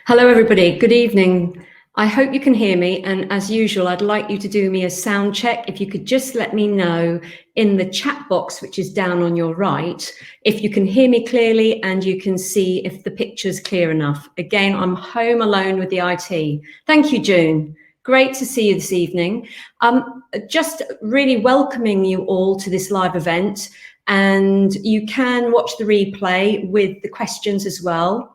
Hello, everybody. Good evening. I hope you can hear me. And as usual, I'd like you to do me a sound check. If you could just let me know in the chat box, which is down on your right, if you can hear me clearly and you can see if the picture's clear enough. Again, I'm home alone with the IT. Thank you, June. Great to see you this evening. Just really welcoming you all to this live event. And you can watch the replay with the questions as well.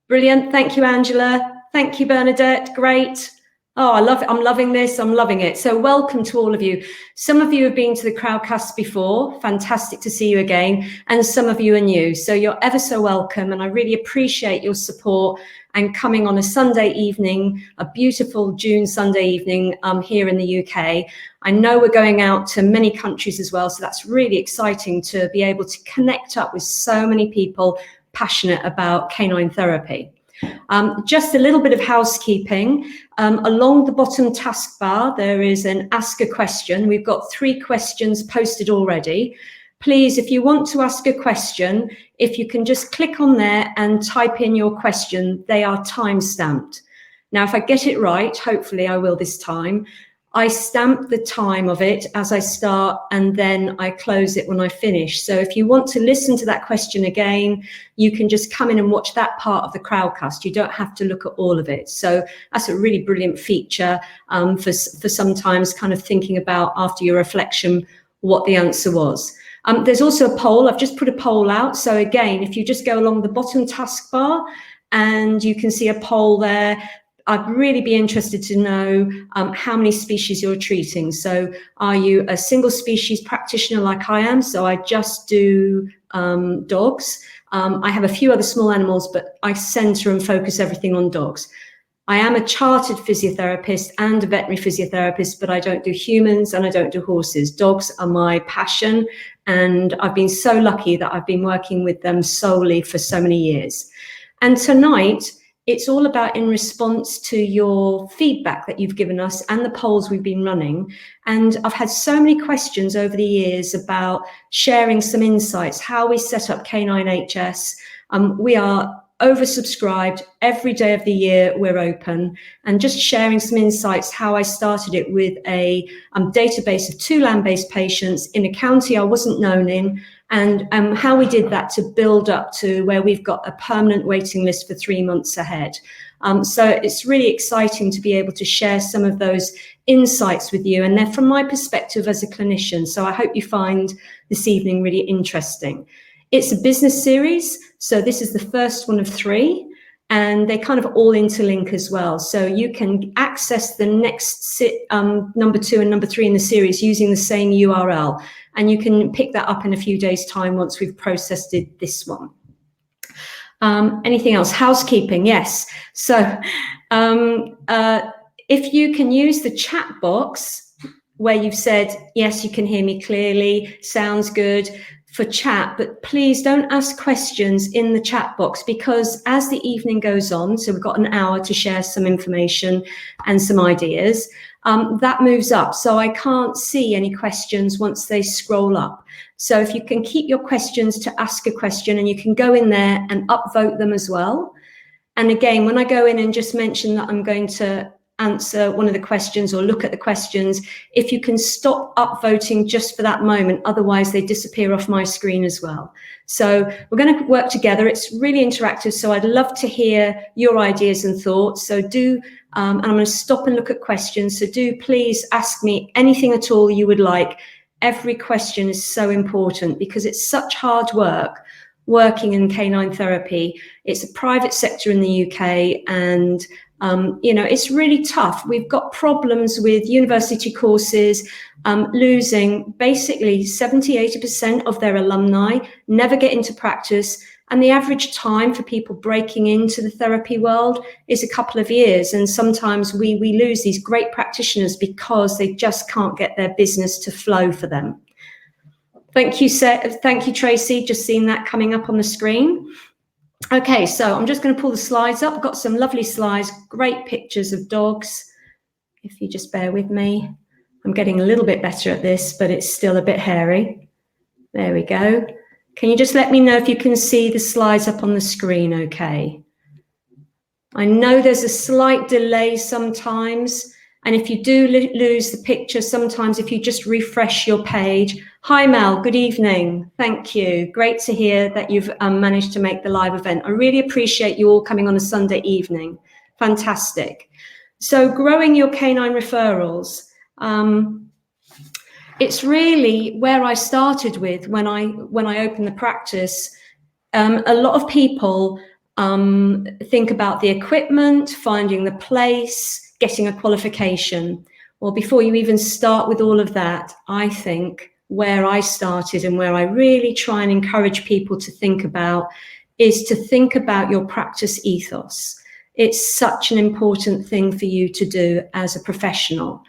Brilliant. Thank you, Angela. Thank you, Bernadette. Great. Oh, I love it. I'm loving this. I'm loving it. So welcome to all of you. Some of you have been to the Crowdcast before. Fantastic to see you again. And some of you are new. So you're ever so welcome. And I really appreciate your support and coming on a Sunday evening, a beautiful June Sunday evening here in the UK. I know we're going out to many countries as well. So that's really exciting to be able to connect up with so many people passionate about canine therapy. Just a little bit of housekeeping. Along the bottom taskbar, there is an ask a question. We've got 3 questions posted already. Please, if you want to ask a question, if you can just click on there and type in your question, they are time-stamped. Now, if I get it right, hopefully I will this time, I stamp the time of it as I start and then I close it when I finish. So if you want to listen to that question again, you can just come in and watch that part of the Crowdcast. You don't have to look at all of it. So that's a really brilliant feature for sometimes kind of thinking about after your reflection what the answer was. There's also a poll. I've just put a poll out. So again, if you just go along the bottom taskbar and you can see a poll there, I'd really be interested to know how many species you're treating. So are you a single species practitioner like I am? So I just do dogs. I have a few other small animals, but I center and focus everything on dogs. I am a chartered physiotherapist and a veterinary physiotherapist, but I don't do humans and I don't do horses. Dogs are my passion, and I've been so lucky that I've been working with them solely for so many years. And tonight, it's all about in response to your feedback that you've given us and the polls we've been running. And I've had so many questions over the years about sharing some insights, how we set up Canine HS. We are oversubscribed every day of the year. We're open, and just sharing some insights, how I started it with a database of 2 land-based patients in a county I wasn't known in, and how we did that to build up to where we've got a permanent waiting list for 3 months ahead. So it's really exciting to be able to share some of those insights with you, and they're from my perspective as a clinician. So I hope you find this evening really interesting. It's a business series, so this is the first one of 3, and they kind of all interlink as well. So you can access the next number 2 and number 3 in the series using the same URL, and you can pick that up in a few days' time once we've processed this one. Anything else? Housekeeping, yes. So if you can use the chat box where you've said, yes, you can hear me clearly, sounds good, for chat, but please don't ask questions in the chat box, because as the evening goes on, so we've got an hour to share some information and some ideas, that moves up. So I can't see any questions once they scroll up. So if you can keep your questions to ask a question, and you can go in there and upvote them as well. And again, when I go in and just mention that I'm going to answer one of the questions or look at the questions, if you can stop upvoting just for that moment, otherwise they disappear off my screen as well. So we're going to work together. It's really interactive, so I'd love to hear your ideas and thoughts. So do, and I'm going to stop and look at questions, so do please ask me anything at all you would like. Every question is so important because it's such hard work working in canine therapy. It's a private sector in the UK, and you know, it's really tough. We've got problems with university courses losing basically 70–80% of their alumni, never get into practice. And the average time for people breaking into the therapy world is a couple of years. And sometimes we lose these great practitioners because they just can't get their business to flow for them. Thank you, thank you, Tracy. Just seeing that coming up on the screen. Okay, so I'm just going to pull the slides up. I've got some lovely slides, great pictures of dogs. If you just bear with me. I'm getting a little bit better at this, but it's still a bit hairy. There we go. Can you just let me know if you can see the slides up on the screen okay? I know there's a slight delay sometimes, and if you do lose the picture, sometimes if you just refresh your page. Hi Mel, good evening. Thank you. Great to hear that you've managed to make the live event. I really appreciate you all coming on a Sunday evening. Fantastic. So growing your canine referrals. It's really where I started with when I opened the practice. A lot of people think about the equipment, finding the place, getting a qualification. Well, before you even start with all of that, I think where I started and where I really try and encourage people to think about is to think about your practice ethos. It's such an important thing for you to do as a professional.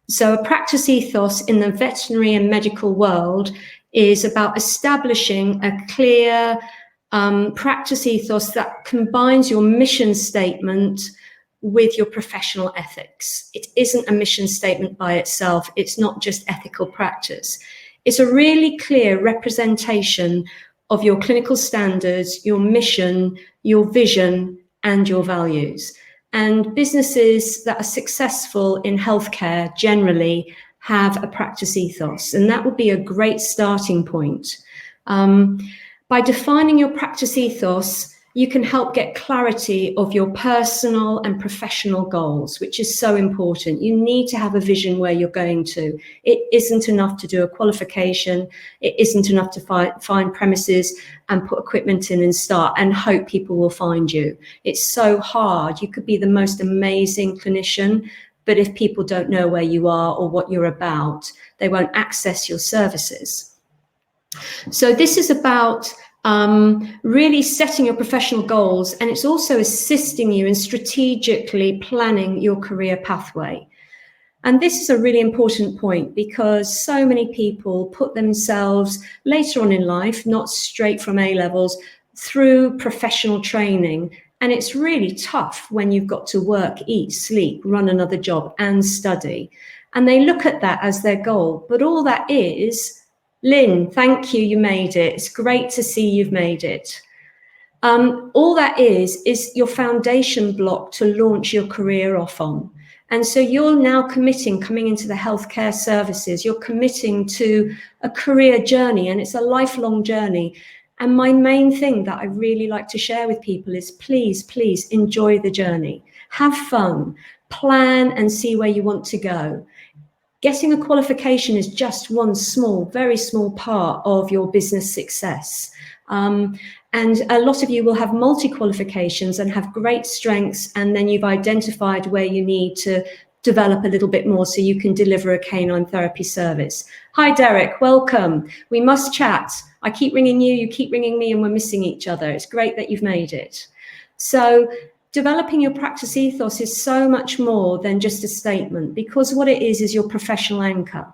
So a practice ethos in the veterinary and medical world is about establishing a clear practice ethos that combines your mission statement with your professional ethics. It isn't a mission statement by itself. It's not just ethical practice. It's a really clear representation of your clinical standards, your mission, your vision, and your values. And businesses that are successful in healthcare generally have a practice ethos, and that would be a great starting point. By defining your practice ethos, you can help get clarity of your personal and professional goals, which is so important. You need to have a vision where you're going to. It isn't enough to do a qualification. It isn't enough to find premises and put equipment in and start and hope people will find you. It's so hard. You could be the most amazing clinician, but if people don't know where you are or what you're about, they won't access your services. So this is about really setting your professional goals, and it's also assisting you in strategically planning your career pathway. And this is a really important point because so many people put themselves later on in life, not straight from A-levels, through professional training. And it's really tough when you've got to work, eat, sleep, run another job and study. And they look at that as their goal. But all that is, Lynn, thank you, you made it. It's great to see you've made it. All that is your foundation block to launch your career off on. And so you're now committing, coming into the healthcare services, you're committing to a career journey, and it's a lifelong journey. And my main thing that I really like to share with people is please, please enjoy the journey. Have fun, plan and see where you want to go. Getting a qualification is just one small, very small part of your business success. And a lot of you will have multi-qualifications and have great strengths, and then you've identified where you need to develop a little bit more so you can deliver a canine therapy service. Hi, Derek, welcome. We must chat. I keep ringing you, you keep ringing me, and we're missing each other. It's great that you've made it. So developing your practice ethos is so much more than just a statement, because what it is your professional anchor.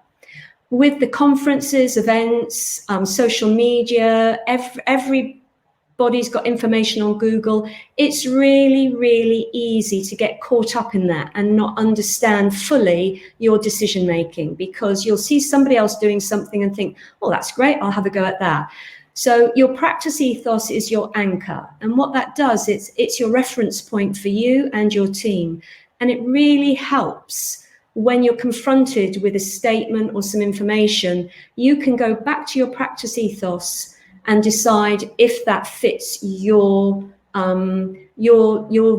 With the conferences, events, social media, everybody's got information on Google. It's really, really easy to get caught up in that and not understand fully your decision making, because you'll see somebody else doing something and think, oh, that's great, I'll have a go at that. So your practice ethos is your anchor. And what that does, it's your reference point for you and your team. And it really helps when you're confronted with a statement or some information. You can go back to your practice ethos and decide if that fits your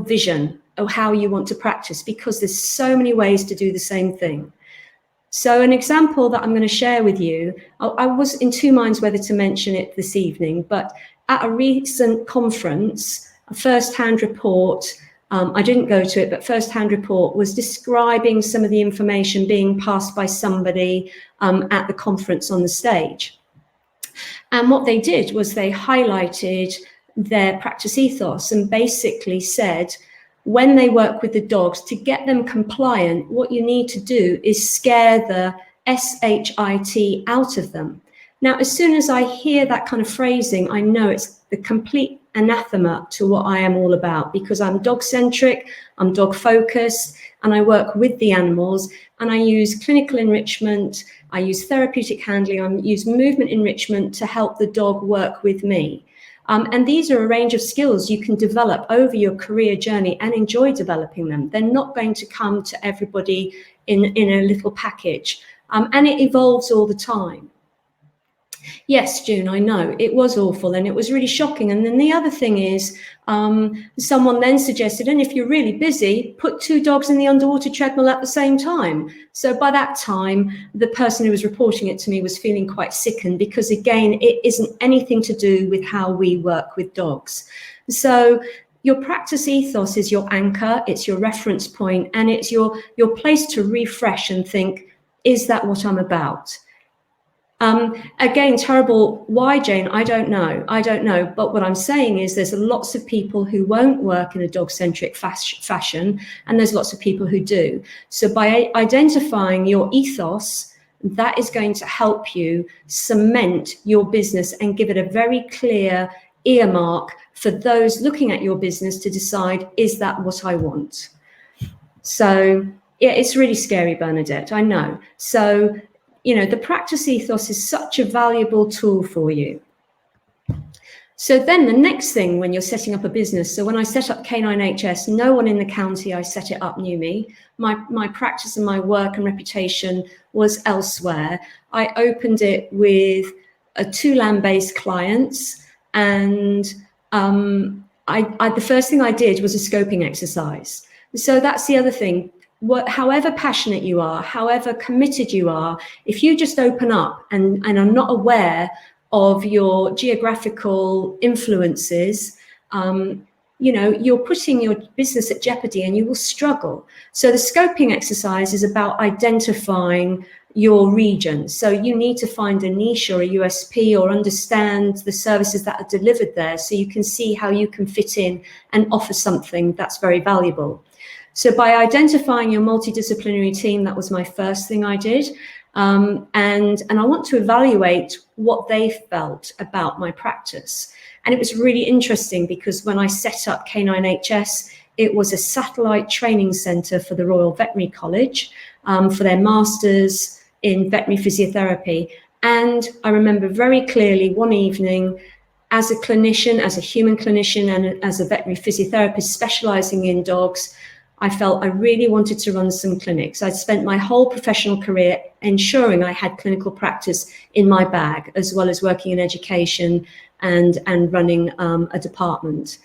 vision of how you want to practice, because there's so many ways to do the same thing. So an example that I'm going to share with you, I was in two minds whether to mention it this evening, but at a recent conference, a first-hand report, I didn't go to it, but first-hand report was describing some of the information being passed by somebody at the conference on the stage. And what they did was they highlighted their practice ethos and basically said, when they work with the dogs, to get them compliant, what you need to do is scare the SHIT out of them. Now, as soon as I hear that kind of phrasing, I know it's the complete anathema to what I am all about, because I'm dog-centric, I'm dog-focused, and I work with the animals, and I use clinical enrichment, I use therapeutic handling, I use movement enrichment to help the dog work with me. And these are a range of skills you can develop over your career journey and enjoy developing them. They're not going to come to everybody in a little package. And it evolves all the time. Yes, June, I know, it was awful and it was really shocking. And then the other thing is, someone then suggested, and if you're really busy, put 2 dogs in the underwater treadmill at the same time. So by that time, the person who was reporting it to me was feeling quite sickened, because again, it isn't anything to do with how we work with dogs. So your practice ethos is your anchor, it's your reference point, and it's your place to refresh and think, is that what I'm about? Again, terrible. Why, Jane? I don't know. But what I'm saying is there's lots of people who won't work in a dog-centric fashion, and there's lots of people who do. So by identifying your ethos, that is going to help you cement your business and give it a very clear earmark for those looking at your business to decide, is that what I want? So yeah, it's really scary, Bernadette, I know. So the practice ethos is such a valuable tool for you. So then the next thing when you're setting up a business, so when I set up Canine HS, no one in the county I set it up knew me. My practice and my work and reputation was elsewhere. I opened it with 2 land-based clients, and the first thing I did was a scoping exercise. So that's the other thing. However passionate you are, however committed you are, if you just open up and are not aware of your geographical influences, you're putting your business at jeopardy and you will struggle. So the scoping exercise is about identifying your region. So you need to find a niche or a USP, or understand the services that are delivered there, so you can see how you can fit in and offer something that's very valuable. So by identifying your multidisciplinary team, that was my first thing I did. And I want to evaluate what they felt about my practice. And it was really interesting, because when I set up Canine HS, it was a satellite training centre for the Royal Veterinary College, for their masters in veterinary physiotherapy. And I remember very clearly one evening, as a clinician, as a human clinician, and as a veterinary physiotherapist specialising in dogs, I felt I really wanted to run some clinics. I'd spent my whole professional career ensuring I had clinical practice in my bag, as well as working in education and running a department,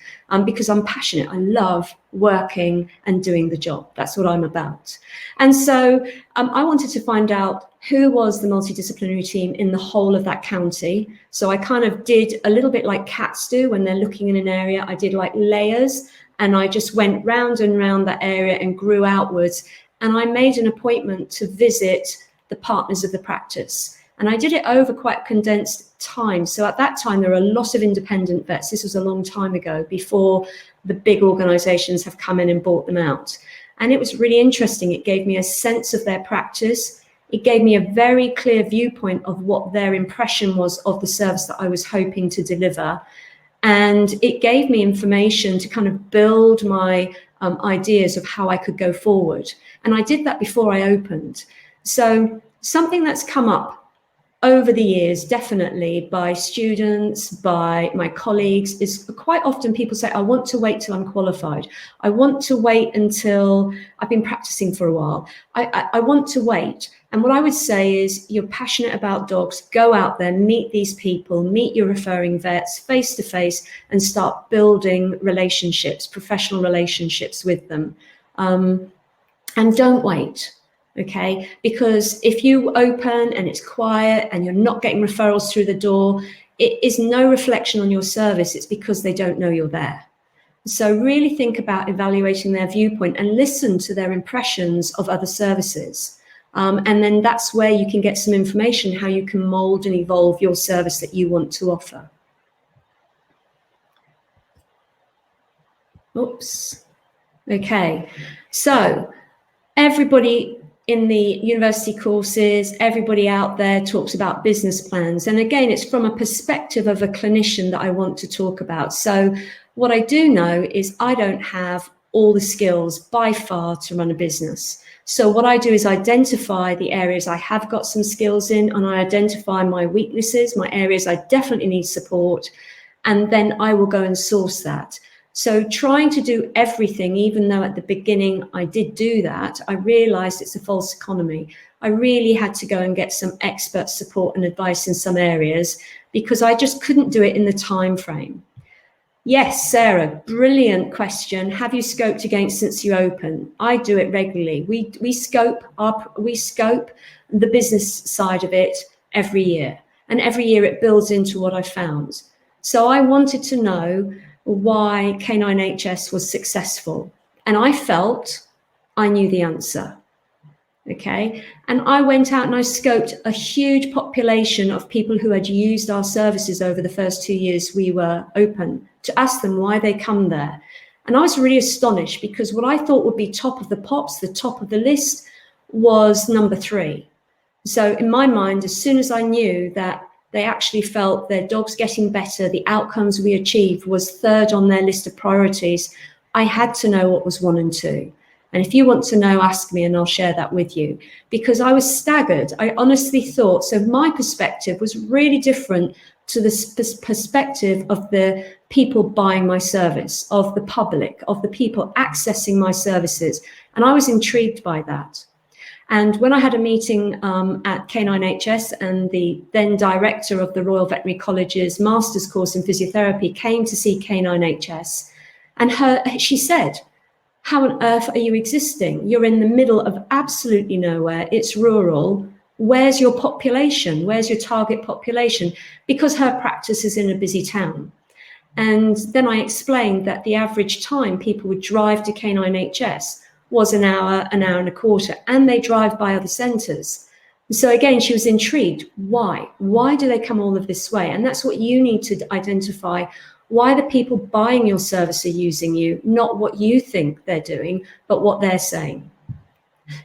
because I'm passionate. I love working and doing the job. That's what I'm about. And so I wanted to find out who was the multidisciplinary team in the whole of that county. So I kind of did a little bit like cats do when they're looking in an area. I did like layers, and I just went round and round that area and grew outwards. And I made an appointment to visit the partners of the practice. And I did it over quite condensed time. So at that time, there were a lot of independent vets. This was a long time ago, before the big organizations have come in and bought them out. And it was really interesting. It gave me a sense of their practice. It gave me a very clear viewpoint of what their impression was of the service that I was hoping to deliver. And it gave me information to kind of build my ideas of how I could go forward. And I did that before I opened. So something that's come up over the years, definitely by students, by my colleagues, is quite often people say, I want to wait till I'm qualified. I want to wait until I've been practicing for a while. I want to wait. And what I would say is, you're passionate about dogs, go out there, meet these people, meet your referring vets face to face, and start building relationships, professional relationships with them. And don't wait. Okay, because if you open and it's quiet and you're not getting referrals through the door, it is no reflection on your service. It's because they don't know you're there. So really think about evaluating their viewpoint and listen to their impressions of other services. And then that's where you can get some information, how you can mold and evolve your service that you want to offer. Oops. Okay, so everybody in the university courses, everybody out there talks about business plans. And again, it's from a perspective of a clinician that I want to talk about. So what I do know is I don't have all the skills by far to run a business. So what I do is identify the areas I have got some skills in, and I identify my weaknesses, my areas I definitely need support. and then I will go and source that. So trying to do everything, even though at the beginning I did do that, I realized it's a false economy. I really had to go and get some expert support and advice in some areas because I just couldn't do it in the time frame. Yes, Sarah, brilliant question. Have you scoped against since you open? I do it regularly. We scope the business side of it every year, and every year it builds into what I found. So I wanted to know why Canine HS was successful, and I felt I knew the answer. Okay, and I went out and I scoped a huge population of people who had used our services over the first 2 years we were open to ask them why they come there. And I was really astonished because what I thought would be top of the pops, the top of the list, was number 3. So in my mind, as soon as I knew that they actually felt their dog's getting better, the outcomes we achieved was 3rd on their list of priorities, I had to know what was 1 and 2. And if you want to know, ask me and I'll share that with you, because I was staggered. I honestly thought, so my perspective was really different to the perspective of the people buying my service, of the public, of the people accessing my services. And I was intrigued by that. And when I had a meeting at Canine HS, and the then director of the Royal Veterinary College's master's course in physiotherapy came to see Canine HS, and she said, how on earth are you existing? You're in the middle of absolutely nowhere. It's rural. Where's your population? Where's your target population? Because her practice is in a busy town. And then I explained that the average time people would drive to Canine HS was an hour and a quarter, and they drive by other centres. So again, she was intrigued. Why? Why do they come all of this way? And that's what you need to identify. Why the people buying your service are using you, not what you think they're doing, but what they're saying.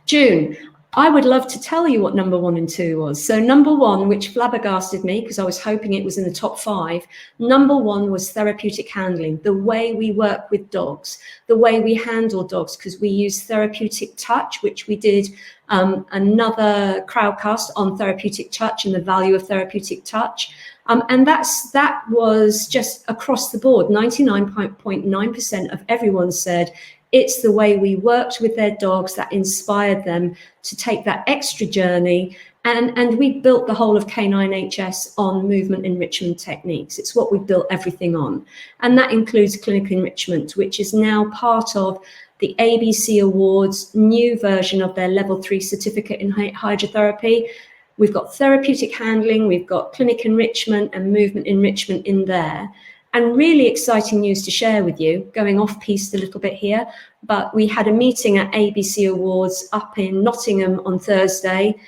June, I would love to tell you what number 1 and 2 was. So number 1, which flabbergasted me because I was hoping it was in the top 5, number 1 was therapeutic handling, the way we work with dogs, the way we handle dogs, because we use therapeutic touch, which we did another crowdcast on therapeutic touch and the value of therapeutic touch. And that was just across the board. 99.9% of everyone said it's the way we worked with their dogs that inspired them to take that extra journey. And we built the whole of Canine HS on movement enrichment techniques. It's what we built everything on. And that includes clinical enrichment, which is now part of the ABC Awards new version of their level 3 certificate in hydrotherapy. We've got therapeutic handling, we've got clinic enrichment and movement enrichment in there. And really exciting news to share with you, going off-piste a little bit here, but we had a meeting at ABC Awards up in Nottingham on Thursday.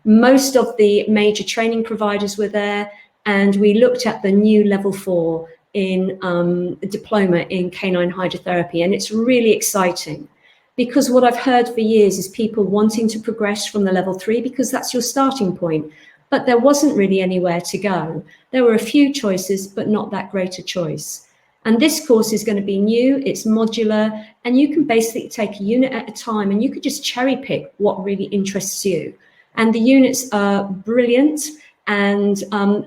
Most of the major training providers were there, and we looked at the new level 4 in diploma in canine hydrotherapy, and it's really exciting. Because what I've heard for years is people wanting to progress from the level 3 because that's your starting point. But there wasn't really anywhere to go. There were a few choices, but not that great a choice. And this course is going to be new, it's modular, and you can basically take a unit at a time and you could just cherry pick what really interests you. And the units are brilliant, and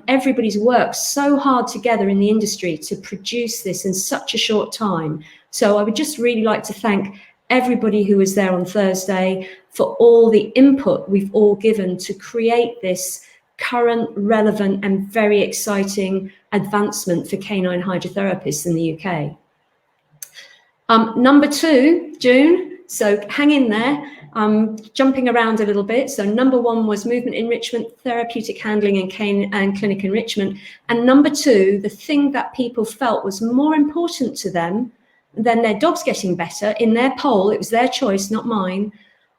everybody's worked so hard together in the industry to produce this in such a short time. So I would just really like to thank everybody who was there on Thursday for all the input we've all given to create this current, relevant and very exciting advancement for canine hydrotherapists in the UK. Number 2, June, so hang in there, jumping around a little bit. So number 1 was movement enrichment, therapeutic handling and clinic enrichment. And number 2, the thing that people felt was more important to them than their dogs getting better, in their poll, it was their choice, not mine,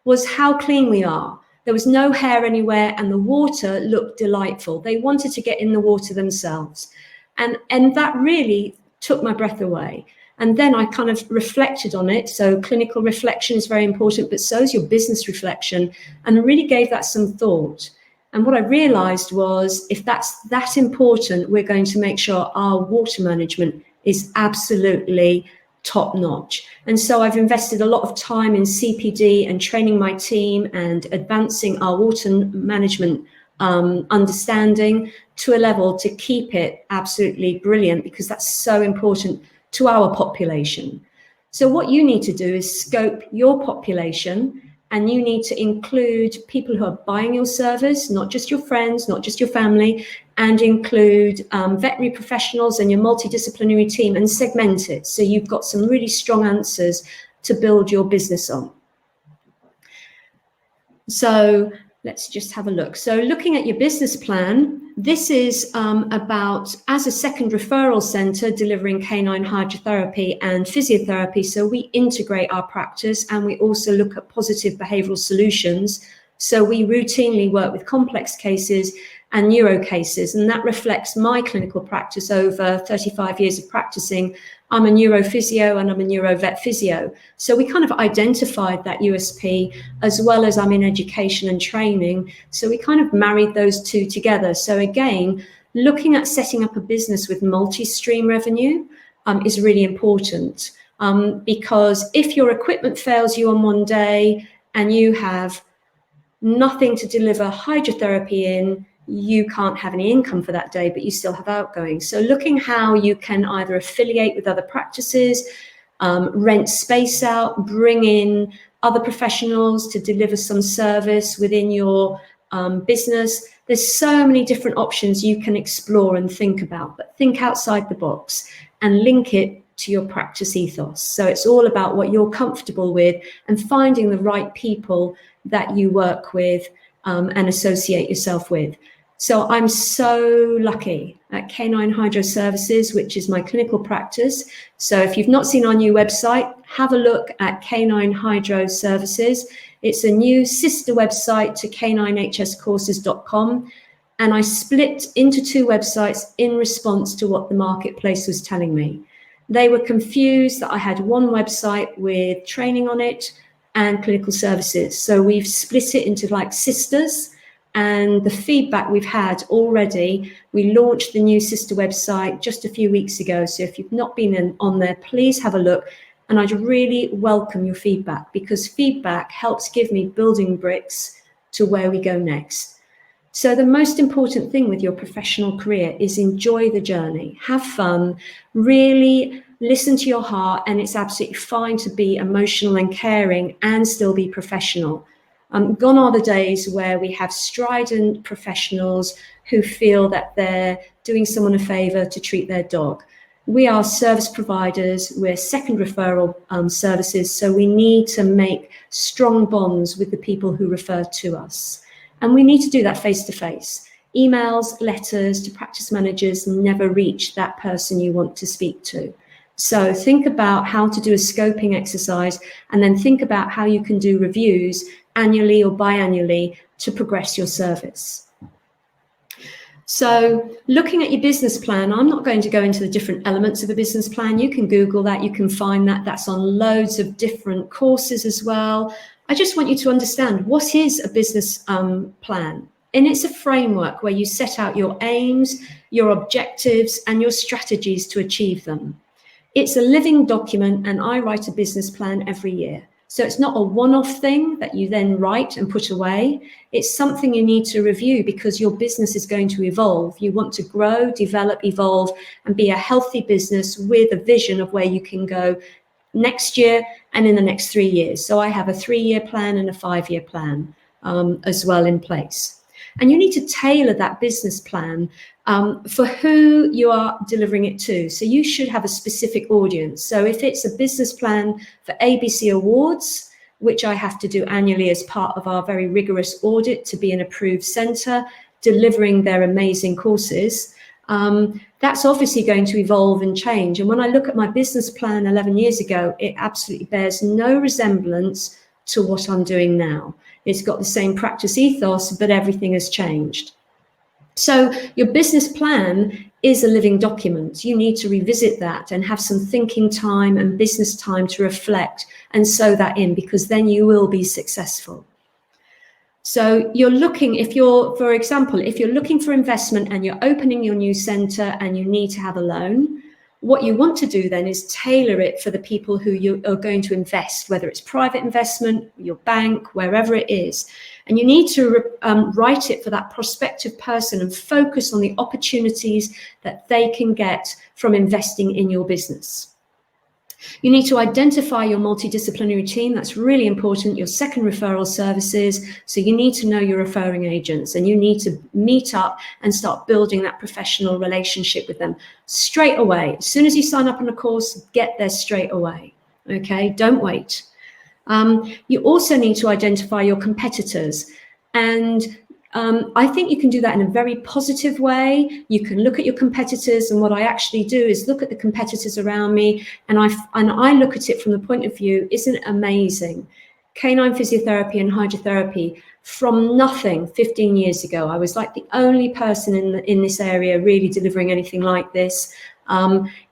was how clean we are. There was no hair anywhere and the water looked delightful. They wanted to get in the water themselves. And that really took my breath away. And then I kind of reflected on it. So clinical reflection is very important, but so is your business reflection. And I really gave that some thought. And what I realized was, if that's that important, we're going to make sure our water management is absolutely top notch. And so I've invested a lot of time in CPD and training my team and advancing our water management understanding to a level to keep it absolutely brilliant, because that's so important to our population. So what you need to do is scope your population, and you need to include people who are buying your service, not just your friends, not just your family, and include veterinary professionals and your multidisciplinary team, and segment it so you've got some really strong answers to build your business on. So let's just have a look. So looking at your business plan, this is about, as a second referral centre, delivering canine hydrotherapy and physiotherapy. So we integrate our practice, and we also look at positive behavioural solutions. So we routinely work with complex cases and neuro cases, and that reflects my clinical practice over 35 years of practicing. I'm a neurophysio and I'm a neurovet physio. So we kind of identified that USP, as well as I'm in education and training. So we kind of married those two together. So again, looking at setting up a business with multi-stream revenue is really important, because if your equipment fails you on one day and you have nothing to deliver hydrotherapy in, you can't have any income for that day, but you still have outgoing. So looking how you can either affiliate with other practices, rent space out, bring in other professionals to deliver some service within your business. There's so many different options you can explore and think about, but think outside the box and link it to your practice ethos. So it's all about what you're comfortable with and finding the right people that you work with and associate yourself with. So I'm so lucky at Canine Hydro Services, which is my clinical practice. So if you've not seen our new website, have a look at Canine Hydro Services. It's a new sister website to caninehscourses.com. And I split into two websites in response to what the marketplace was telling me. They were confused that I had one website with training on it and clinical services. So we've split it into like sisters. And the feedback we've had already, we launched the new sister website just a few weeks ago. So if you've not been on there, please have a look. And I'd really welcome your feedback, because feedback helps give me building bricks to where we go next. So the most important thing with your professional career is enjoy the journey, have fun, really listen to your heart. And it's absolutely fine to be emotional and caring and still be professional. Gone are the days where we have strident professionals who feel that they're doing someone a favour to treat their dog. We are service providers, we're second referral services, so we need to make strong bonds with the people who refer to us. And we need to do that face to face. Emails, letters to practice managers never reach that person you want to speak to. So think about how to do a scoping exercise, and then think about how you can do reviews annually or biannually to progress your service. So looking at your business plan, I'm not going to go into the different elements of a business plan. You can Google that, you can find that. That's on loads of different courses as well. I just want you to understand, what is a business plan? And it's a framework where you set out your aims, your objectives, and your strategies to achieve them. It's a living document, and I write a business plan every year. So it's not a one-off thing that you then write and put away. It's something you need to review, because your business is going to evolve. You want to grow, develop, evolve, and be a healthy business with a vision of where you can go next year and in the next 3 years. So I have a 3-year plan and a 5-year plan as well in place. And you need to tailor that business plan for who you are delivering it to. So you should have a specific audience. So if it's a business plan for ABC Awards, which I have to do annually as part of our very rigorous audit to be an approved centre, delivering their amazing courses, that's obviously going to evolve and change. And when I look at my business plan 11 years ago, it absolutely bears no resemblance to what I'm doing now. It's got the same practice ethos, but everything has changed. So your business plan is a living document. You need to revisit that and have some thinking time and business time to reflect and sew that in, because then you will be successful. So you're looking, for example, if you're looking for investment and you're opening your new centre and you need to have a loan, what you want to do then is tailor it for the people who you are going to invest, whether it's private investment, your bank, wherever it is. And you need to write it for that prospective person and focus on the opportunities that they can get from investing in your business. You need to identify your multidisciplinary team. That's really important. Your second referral services. So you need to know your referring agents, and you need to meet up and start building that professional relationship with them straight away. As soon as you sign up on a course, get there straight away. Okay, don't wait. You also need to identify your competitors, and I think you can do that in a very positive way. You can look at your competitors, and what I actually do is look at the competitors around me, and I look at it from the point of view, isn't it amazing? Canine physiotherapy and hydrotherapy, from nothing 15 years ago, I was like the only person in this area really delivering anything like this,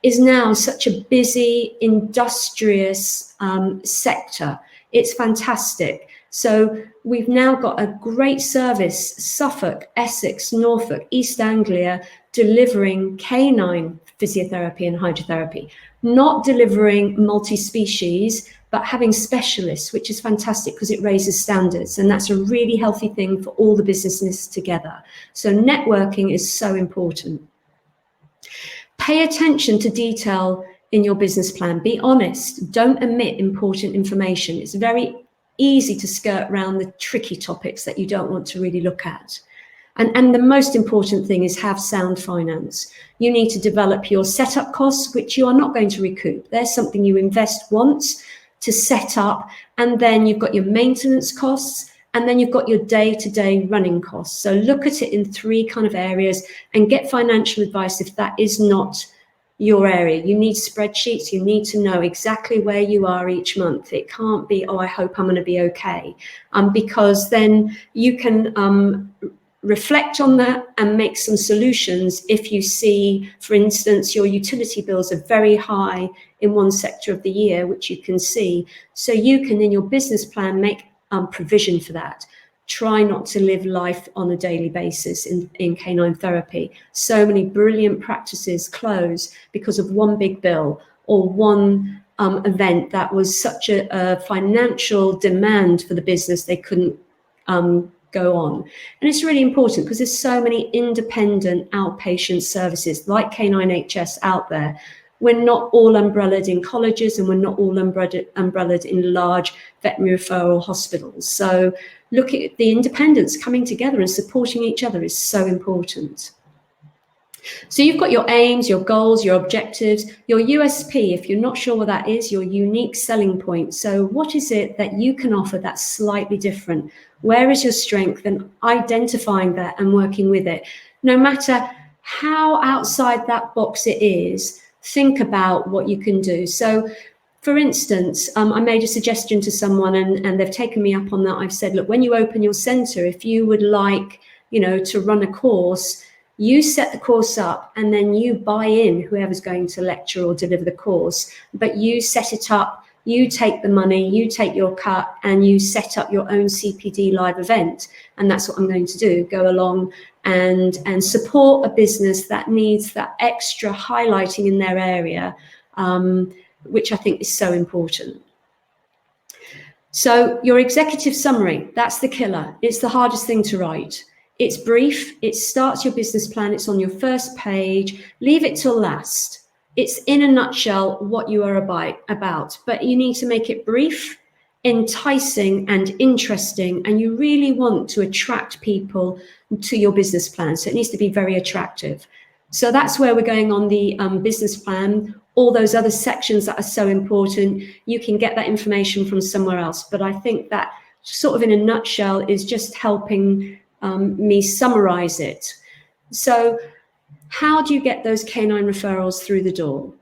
is now such a busy, industrious sector. It's fantastic. So we've now got a great service, Suffolk, Essex, Norfolk, East Anglia, delivering canine physiotherapy and hydrotherapy, not delivering multi-species, but having specialists, which is fantastic because it raises standards. And that's a really healthy thing for all the businesses together. So networking is so important. Pay attention to detail in your business plan. Be honest. Don't omit important information. It's very easy to skirt around the tricky topics that you don't want to really look at. And the most important thing is have sound finance. You need to develop your setup costs, which you are not going to recoup. There's something you invest once to set up, and then you've got your maintenance costs, and then you've got your day-to-day running costs. So look at it in three kind of areas and get financial advice if that is not your area. You need spreadsheets. You need to know exactly where you are each month. It can't be, oh, I hope I'm going to be okay, because then you can reflect on that and make some solutions if you see, for instance, your utility bills are very high in one sector of the year, which you can see. So you can, in your business plan, make provision for that. Try not to live life on a daily basis in canine therapy. So many brilliant practices close because of one big bill or one event that was such a financial demand for the business they couldn't go on. And it's really important because there's so many independent outpatient services like Canine HS out there. We're not all umbrellaed in colleges, and we're not all umbrellaed in large veterinary referral hospitals. So look at the independents coming together and supporting each other is so important. So you've got your aims, your goals, your objectives, your USP, if you're not sure what that is, your unique selling point. So what is it that you can offer that's slightly different? Where is your strength? And identifying that and working with it. No matter how outside that box it is, think about what you can do. So for instance, I made a suggestion to someone and they've taken me up on that. I've said, look, when you open your center, if you would like, to run a course, you set the course up and then you buy in whoever's going to lecture or deliver the course, but you set it up, you take the money, you take your cut, and you set up your own CPD live event. And that's what I'm going to do, go along and support a business that needs that extra highlighting in their area, which I think is so important. So your executive summary, that's the killer. It's the hardest thing to write. It's brief, it starts your business plan, it's on your first page, leave it till last. It's in a nutshell what you are about, but you need to make it brief, enticing and interesting, and you really want to attract people to your business plan. So it needs to be very attractive. So that's where we're going on the business plan. All those other sections that are so important, you can get that information from somewhere else. But I think that sort of in a nutshell is just helping me summarize it. So how do you get those canine referrals through the door?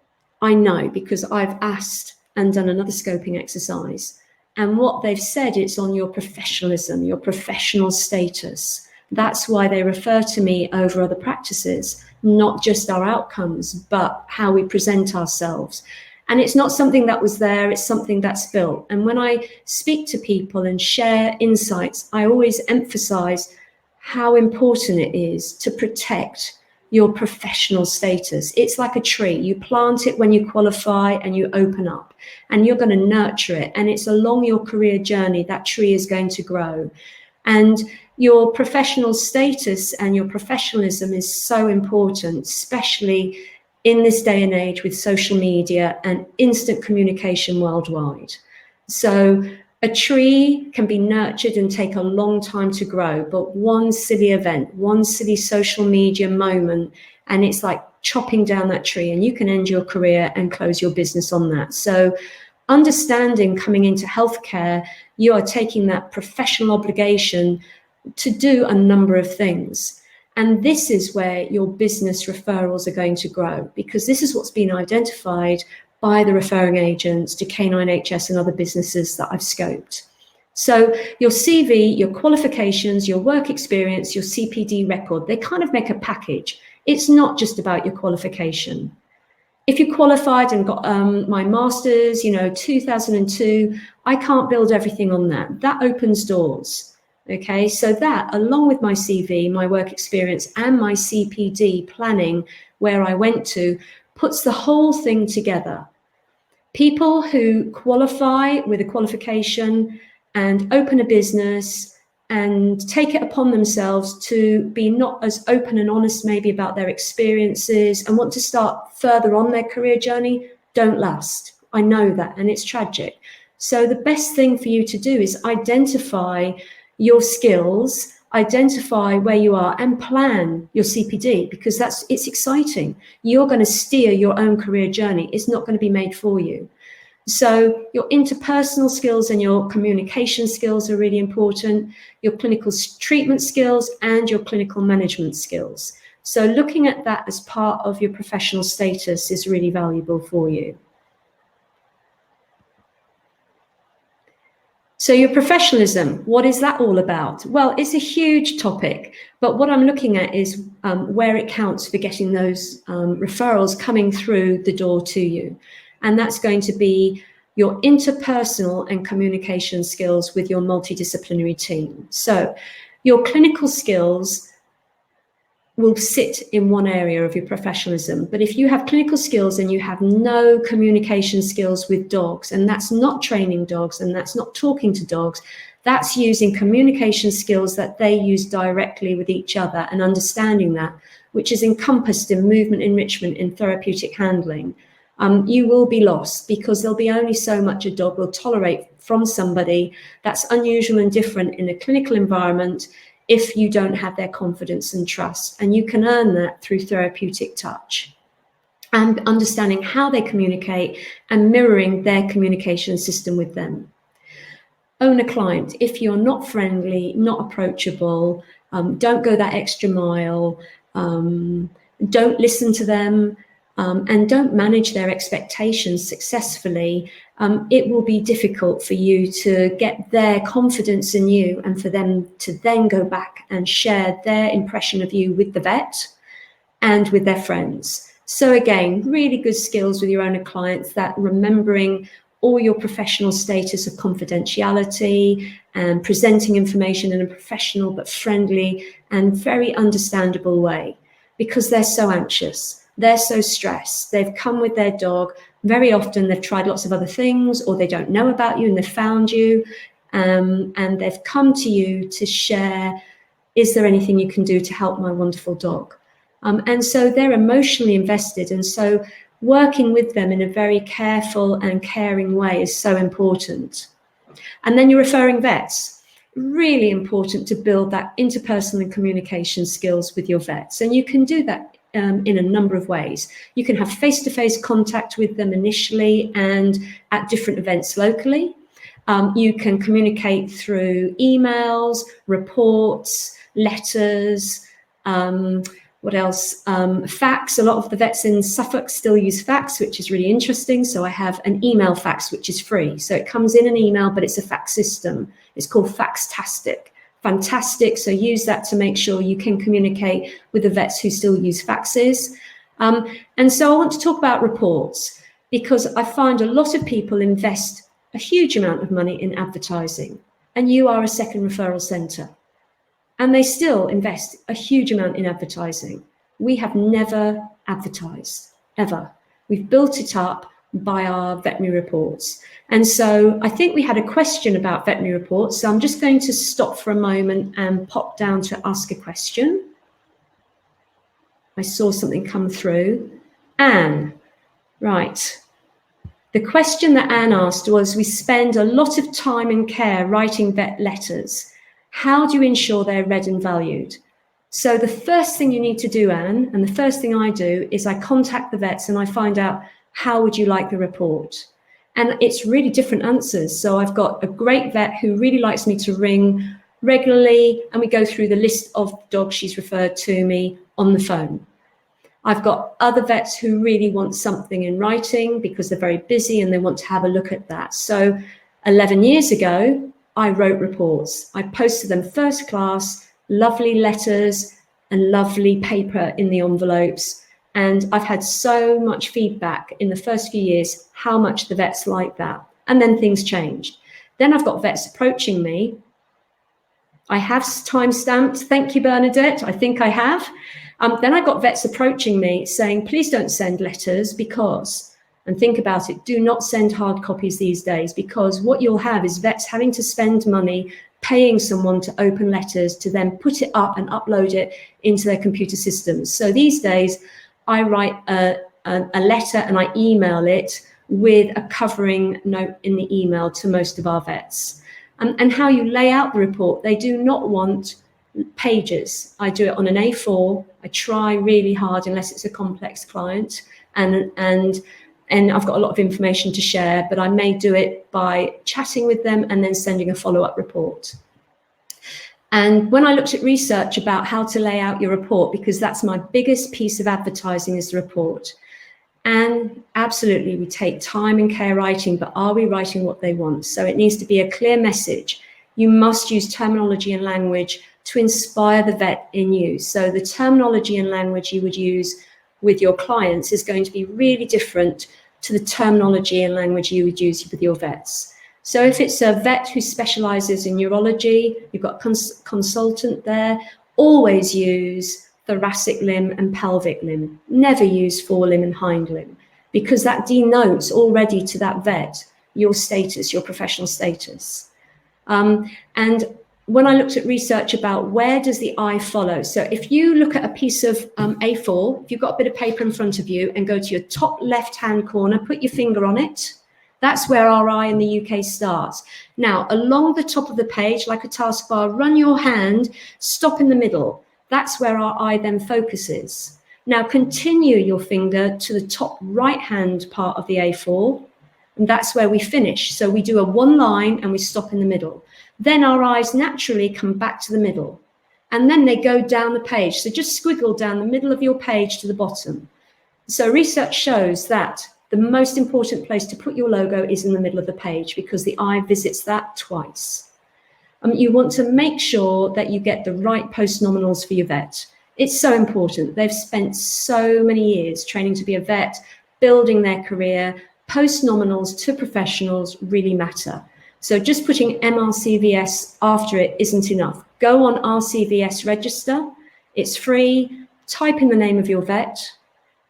I know because I've asked and done another scoping exercise. And what they've said, it's on your professionalism, your professional status. That's why they refer to me over other practices, not just our outcomes, but how we present ourselves. And it's not something that was there, it's something that's built. And when I speak to people and share insights, I always emphasize how important it is to protect your professional status. It's like a tree. You plant it when you qualify and you open up, and you're going to nurture it. And it's along your career journey that tree is going to grow. And your professional status and your professionalism is so important, especially in this day and age with social media and instant communication worldwide. So a tree can be nurtured and take a long time to grow, but one silly event, one silly social media moment, and it's like chopping down that tree, and you can end your career and close your business on that. So understanding coming into healthcare, you are taking that professional obligation to do a number of things. And this is where your business referrals are going to grow, because this is what's been identified by the referring agents to Canine HS and other businesses that I've scoped. So your CV, your qualifications, your work experience, your CPD record, they kind of make a package. It's not just about your qualification. If you qualified and got my master's, 2002, I can't build everything on that. That opens doors. Okay, so that, along with my CV, my work experience, and my CPD planning, where I went to, puts the whole thing together. People who qualify with a qualification and open a business and take it upon themselves to be not as open and honest maybe about their experiences and want to start further on their career journey don't last. I know that, and it's tragic. So the best thing for you to do is identify your skills, identify where you are, and plan your CPD, because it's exciting. You're going to steer your own career journey. It's not going to be made for you. So your interpersonal skills and your communication skills are really important, your clinical treatment skills and your clinical management skills. So looking at that as part of your professional status is really valuable for you. So your professionalism, what is that all about? Well, it's a huge topic, but what I'm looking at is where it counts for getting those referrals coming through the door to you. And that's going to be your interpersonal and communication skills with your multidisciplinary team. So your clinical skills will sit in one area of your professionalism. But if you have clinical skills and you have no communication skills with dogs, and that's not training dogs and that's not talking to dogs, that's using communication skills that they use directly with each other and understanding that, which is encompassed in movement enrichment in therapeutic handling, you will be lost, because there'll be only so much a dog will tolerate from somebody that's unusual and different in a clinical environment if you don't have their confidence and trust. And you can earn that through therapeutic touch and understanding how they communicate and mirroring their communication system with them. Own a client. If you're not friendly, not approachable, don't go that extra mile, don't listen to them, and don't manage their expectations successfully, it will be difficult for you to get their confidence in you and for them to then go back and share their impression of you with the vet and with their friends. So again, really good skills with your owner clients, that remembering all your professional status of confidentiality and presenting information in a professional but friendly and very understandable way, because they're so anxious. They're so stressed. They've come with their dog. Very often they've tried lots of other things, or they don't know about you and they've found you, and they've come to you to share, is there anything you can do to help my wonderful dog? And so they're emotionally invested. And so working with them in a very careful and caring way is so important. And then you're referring vets. Really important to build that interpersonal and communication skills with your vets. And you can do that in a number of ways. You can have face-to-face contact with them initially and at different events locally. You can communicate through emails, reports, letters, what else? Fax. A lot of the vets in Suffolk still use fax, which is really interesting. So I have an email fax, which is free. So it comes in an email, but it's a fax system. It's called Faxtastic. Fantastic. So use that to make sure you can communicate with the vets who still use faxes. And so I want to talk about reports, because I find a lot of people invest a huge amount of money in advertising, and you are a second referral centre, and they still invest a huge amount in advertising. We have never advertised, ever. We've built it up by our veterinary reports. And so I think we had a question about veterinary reports. So I'm just going to stop for a moment and pop down to ask a question. I saw something come through. Anne, right. The question that Anne asked was, we spend a lot of time and care writing vet letters. How do you ensure they're read and valued? So the first thing you need to do, Anne, and the first thing I do, is I contact the vets and I find out, how would you like the report? And it's really different answers. So I've got a great vet who really likes me to ring regularly, and we go through the list of dogs she's referred to me on the phone. I've got other vets who really want something in writing because they're very busy and they want to have a look at that. So 11 years ago, I wrote reports. I posted them first class, lovely letters and lovely paper in the envelopes. And I've had so much feedback in the first few years, how much the vets like that. And then things changed. Then I've got vets approaching me. I have timestamped. Thank you, Bernadette. I think I have. Then I got vets approaching me saying, please don't send letters because, and think about it, do not send hard copies these days, because what you'll have is vets having to spend money paying someone to open letters to then put it up and upload it into their computer systems. So these days I write a letter and I email it with a covering note in the email to most of our vets. And how you lay out the report, they do not want pages. I do it on an A4. I try really hard, unless it's a complex client, and I've got a lot of information to share, but I may do it by chatting with them and then sending a follow-up report. And when I looked at research about how to lay out your report, because that's my biggest piece of advertising is the report. And absolutely, we take time and care writing, but are we writing what they want? So it needs to be a clear message. You must use terminology and language to inspire the vet in you. So the terminology and language you would use with your clients is going to be really different to the terminology and language you would use with your vets. So if it's a vet who specializes in neurology, you've got consultant there, always use thoracic limb and pelvic limb. Never use forelimb and hind limb, because that denotes already to that vet your status, your professional status. And when I looked at research about where does the eye follow, so if you look at a piece of A4, if you've got a bit of paper in front of you and go to your top left-hand corner, put your finger on it, that's where our eye in the UK starts. Now, along the top of the page, like a taskbar, run your hand, stop in the middle. That's where our eye then focuses. Now, continue your finger to the top right-hand part of the A4, and that's where we finish. So we do a one line and we stop in the middle. Then our eyes naturally come back to the middle, and then they go down the page. So just squiggle down the middle of your page to the bottom. So research shows that the most important place to put your logo is in the middle of the page, because the eye visits that twice. You want to make sure that you get the right post-nominals for your vet. It's so important. They've spent so many years training to be a vet, building their career. Post-nominals to professionals really matter. So just putting MRCVS after it isn't enough. Go on RCVS register. It's free. Type in the name of your vet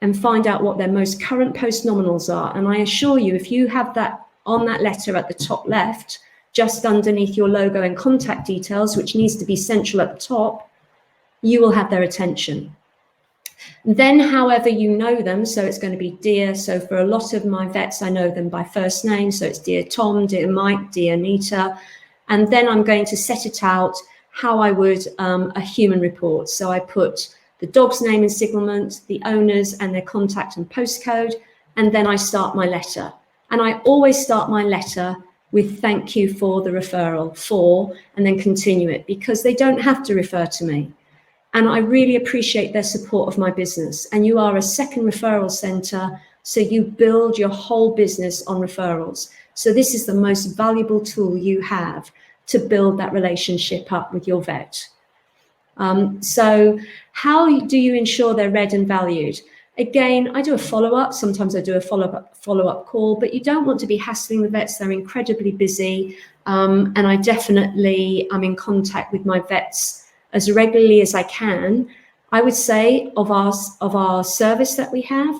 and find out what their most current post-nominals are. And I assure you, if you have that on that letter at the top left, just underneath your logo and contact details, which needs to be central at the top, you will have their attention. Then, however you know them, so it's going to be dear. So for a lot of my vets, I know them by first name. So it's dear Tom, dear Mike, dear Anita. And then I'm going to set it out how I would a human report. So I put the dog's name and signalment, the owners and their contact and postcode, and then I start my letter. And I always start my letter with thank you for the referral for, and then continue it, because they don't have to refer to me. And I really appreciate their support of my business. And you are a second referral center, so you build your whole business on referrals. So this is the most valuable tool you have to build that relationship up with your vet. So how do you ensure they're read and valued? Again, I do a follow-up. Sometimes I do a follow-up call, but you don't want to be hassling the vets. They're incredibly busy. And I definitely am in contact with my vets as regularly as I can. I would say of our service that we have,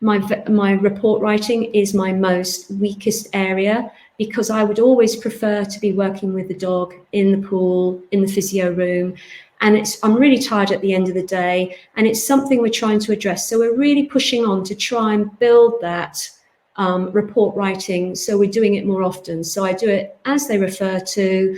my report writing is my most weakest area, because I would always prefer to be working with the dog in the pool, in the physio room. And I'm really tired at the end of the day, and it's something we're trying to address. So we're really pushing on to try and build that report writing. So we're doing it more often. So I do it as they refer to,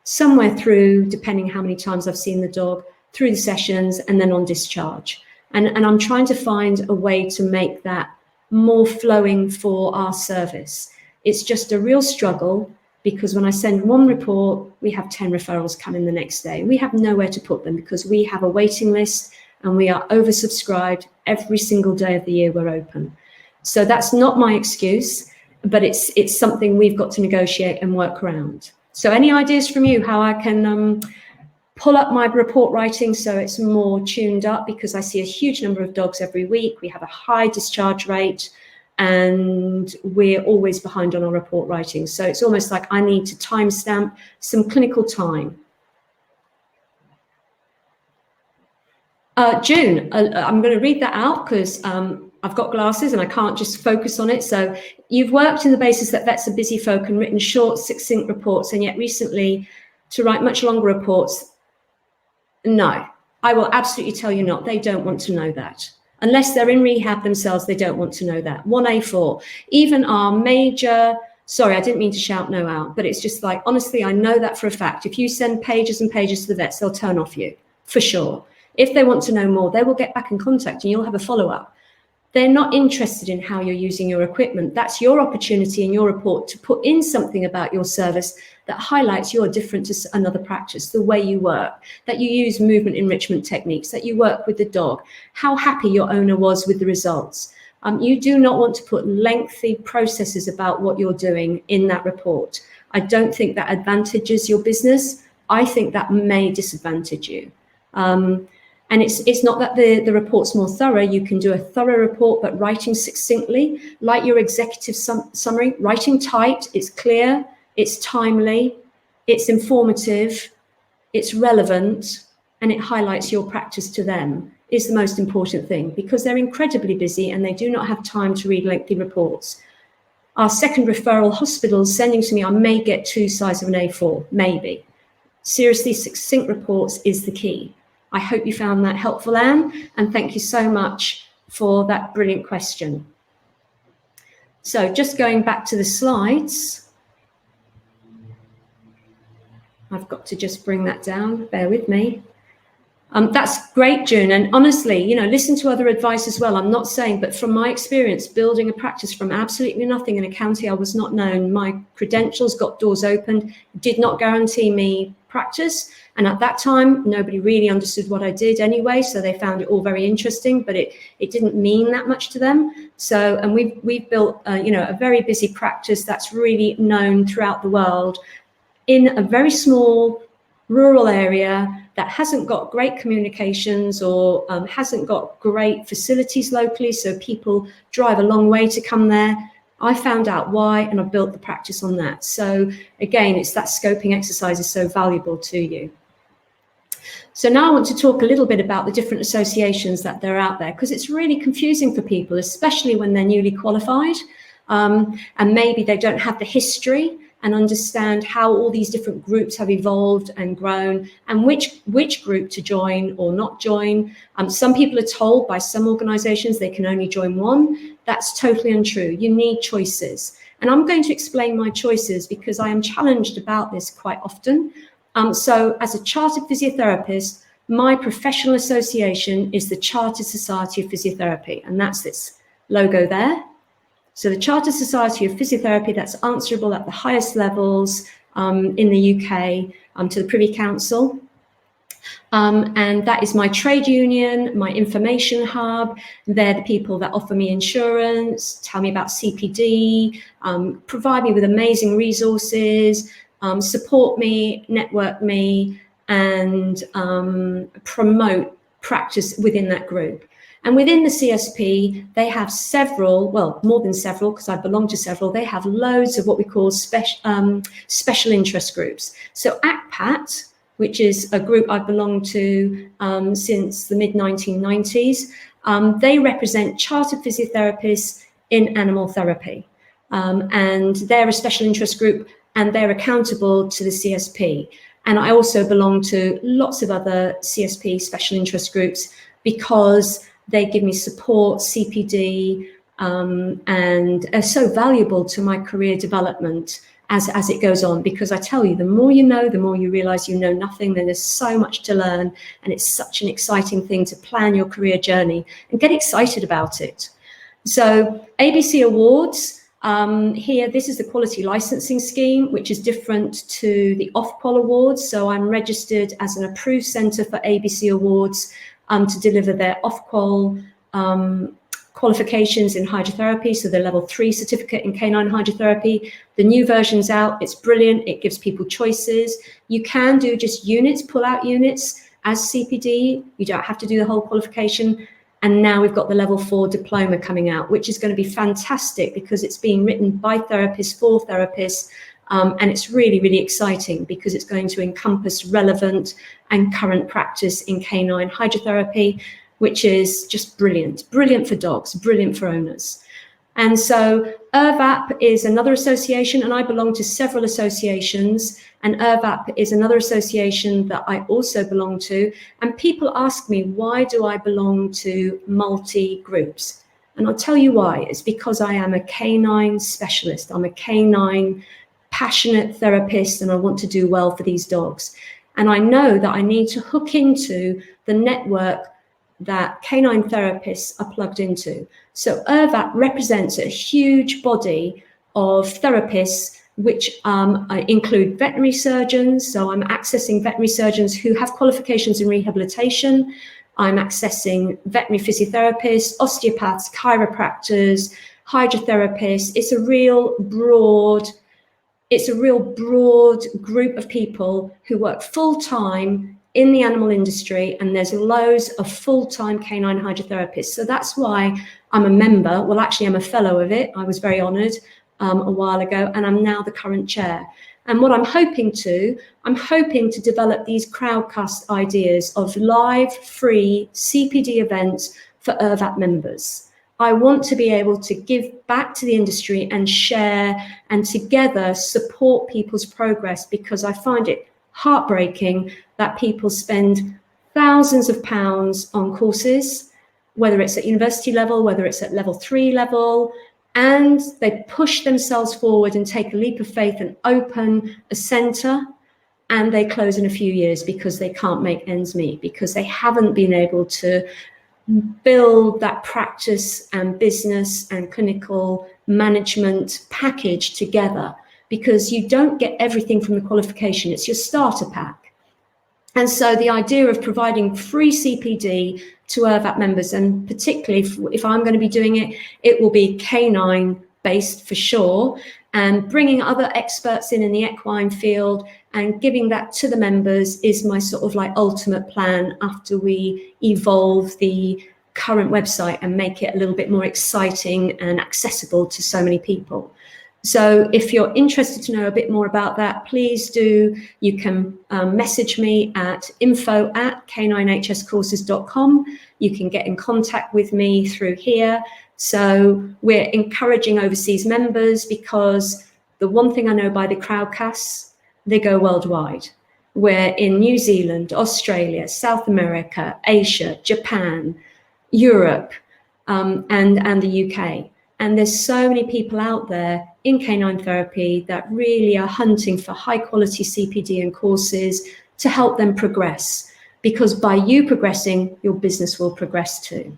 somewhere through, depending how many times I've seen the dog, through the sessions, and then on discharge. And I'm trying to find a way to make that more flowing for our service. It's just a real struggle, because when I send one report, we have 10 referrals come in the next day. We have nowhere to put them because we have a waiting list and we are oversubscribed every single day of the year we're open. So that's not my excuse, but it's something we've got to negotiate and work around. So any ideas from you how I can pull up my report writing so it's more tuned up, because I see a huge number of dogs every week. We have a high discharge rate and we're always behind on our report writing. So it's almost like I need to timestamp some clinical time. June, I'm going to read that out because I've got glasses and I can't just focus on it. So you've worked in the basis that vets are busy folk and written short, succinct reports, and yet recently to write much longer reports. No, I will absolutely tell you not. They don't want to know that. Unless they're in rehab themselves, they don't want to know that. 1A4, even our major, sorry, I didn't mean to shout no out, but it's just like, honestly, I know that for a fact. If you send pages and pages to the vets, they'll turn off you, for sure. If they want to know more, they will get back in contact and you'll have a follow-up. They're not interested in how you're using your equipment. That's your opportunity in your report to put in something about your service that highlights you're different to another practice, the way you work, that you use movement enrichment techniques, that you work with the dog, how happy your owner was with the results. You do not want to put lengthy processes about what you're doing in that report. I don't think that advantages your business. I think that may disadvantage you. And it's not that the report's more thorough. You can do a thorough report, but writing succinctly, like your executive summary, writing tight, it's clear, it's timely, it's informative, it's relevant, and it highlights your practice to them is the most important thing, because they're incredibly busy and they do not have time to read lengthy reports. Our second referral hospitals sending to me, I may get 2 sizes of an A4, maybe. Seriously, succinct reports is the key. I hope you found that helpful, Anne, and thank you so much for that brilliant question. So just going back to the slides, I've got to just bring that down, bear with me. That's great, June, and honestly, you know, listen to other advice as well. I'm not saying, but from my experience building a practice from absolutely nothing in a county I was not known, my credentials got doors opened, did not guarantee me practice, and at that time nobody really understood what I did anyway, so they found it all very interesting, but it didn't mean that much to them. So, and we've built you know, a very busy practice that's really known throughout the world in a very small rural area that hasn't got great communications or hasn't got great facilities locally, so people drive a long way to come there. I found out why, and I built the practice on that. So again, it's that scoping exercise is so valuable to you. So now I want to talk a little bit about the different associations that are out there, because it's really confusing for people, especially when they're newly qualified, and maybe they don't have the history and understand how all these different groups have evolved and grown, and which group to join or not join. Some people are told by some organizations they can only join one. That's totally untrue. You need choices. And I'm going to explain my choices because I am challenged about this quite often. So as a chartered physiotherapist, my professional association is the Chartered Society of Physiotherapy, and that's this logo there. So the Chartered Society of Physiotherapy, that's answerable at the highest levels in the UK to the Privy Council. And that is my trade union, my information hub. They're the people that offer me insurance, tell me about CPD, provide me with amazing resources, support me, network me, and promote practice within that group. And within the CSP, they have several, well, more than several, because I belong to several, they have loads of what we call special interest groups. So ACPAT, which is a group I've belonged to since the mid-1990s, They represent chartered physiotherapists in animal therapy. And they're a special interest group, and they're accountable to the CSP. And I also belong to lots of other CSP special interest groups because they give me support, CPD, and are so valuable to my career development as it goes on. Because I tell you, the more you know, the more you realize you know nothing. Then there's so much to learn, and it's such an exciting thing to plan your career journey and get excited about it. So ABC Awards. Here, this is the quality licensing scheme, which is different to the Ofqual Awards. So I'm registered as an approved centre for ABC Awards to deliver their Ofqual qualifications in hydrotherapy. So the level 3 certificate in canine hydrotherapy. The new version's out. It's brilliant. It gives people choices. You can do just units, pull out units as CPD. You don't have to do the whole qualification. And now we've got the level 4 diploma coming out, which is going to be fantastic because it's being written by therapists for therapists. And it's really, really exciting because it's going to encompass relevant and current practice in canine hydrotherapy, which is just brilliant. Brilliant for dogs, brilliant for owners. And so IRVAP is another association, and I belong to several associations, and IRVAP is another association that I also belong to. And people ask me, why do I belong to multi-groups? And I'll tell you why. It's because I am a canine specialist. I'm a canine passionate therapist, and I want to do well for these dogs. And I know that I need to hook into the network that canine therapists are plugged into. So IRVAP represents a huge body of therapists, which include veterinary surgeons. So I'm accessing veterinary surgeons who have qualifications in rehabilitation. I'm accessing veterinary physiotherapists, osteopaths, chiropractors, hydrotherapists. It's a real broad group of people who work full-time in the animal industry, and there's loads of full-time canine hydrotherapists. So that's why I'm a member. Well, actually, I'm a fellow of it. I was very honoured a while ago, and I'm now the current chair. And what I'm hoping to develop these crowdcast ideas of live, free CPD events for IRVAP members. I want to be able to give back to the industry and share and together support people's progress, because I find it heartbreaking that people spend thousands of pounds on courses, whether it's at university level, whether it's at level 3 level, and they push themselves forward and take a leap of faith and open a centre, and they close in a few years because they can't make ends meet, because they haven't been able to build that practice and business and clinical management package together, because you don't get everything from the qualification. It's your starter pack. And so the idea of providing free CPD to IRVAP members, and particularly if I'm going to be doing it, it will be canine based for sure, and bringing other experts in the equine field and giving that to the members is my sort of like ultimate plan after we evolve the current website and make it a little bit more exciting and accessible to so many people. So if you're interested to know a bit more about that, please do. You can message me at info@caninehscourses.com. You can get in contact with me through here. So we're encouraging overseas members, because the one thing I know by the crowdcasts, they go worldwide. We're in New Zealand, Australia, South America, Asia, Japan, Europe, and the UK. And there's so many people out there in canine therapy that really are hunting for high quality CPD and courses to help them progress, because by you progressing, your business will progress too.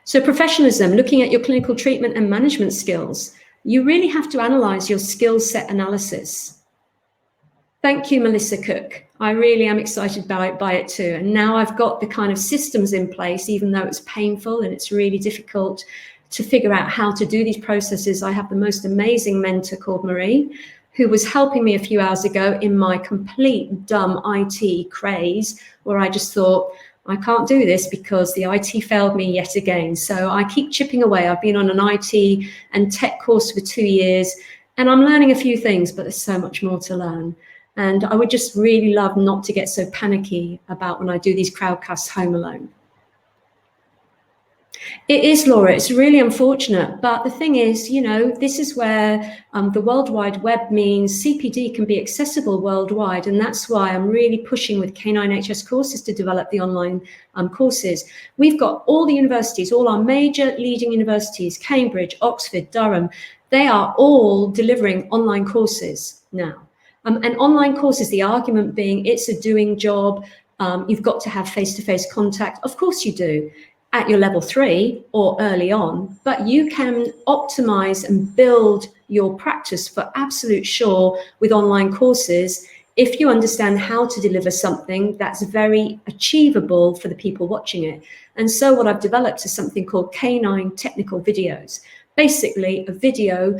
So professionalism, looking at your clinical treatment and management skills, you really have to analyze your skill set analysis. Thank you, Melissa Cook. I really am excited by it too. And now I've got the kind of systems in place, even though it's painful and it's really difficult to figure out how to do these processes. I have the most amazing mentor called Marie, who was helping me a few hours ago in my complete dumb IT craze, where I just thought, I can't do this because the IT failed me yet again. So I keep chipping away. I've been on an IT and tech course for 2 years, and I'm learning a few things, but there's so much more to learn. And I would just really love not to get so panicky about when I do these crowdcasts home alone. It is, Laura. It's really unfortunate. But the thing is, you know, this is where the World Wide Web means CPD can be accessible worldwide. And that's why I'm really pushing with Canine HS Courses to develop the online courses. We've got all the universities, all our major leading universities, Cambridge, Oxford, Durham, they are all delivering online courses now. And online courses, the argument being it's a doing job. You've got to have face-to-face contact. Of course you do, at your level 3 or early on, but you can optimize and build your practice for absolute sure with online courses if you understand how to deliver something that's very achievable for the people watching it. And so what I've developed is something called canine technical videos, basically a video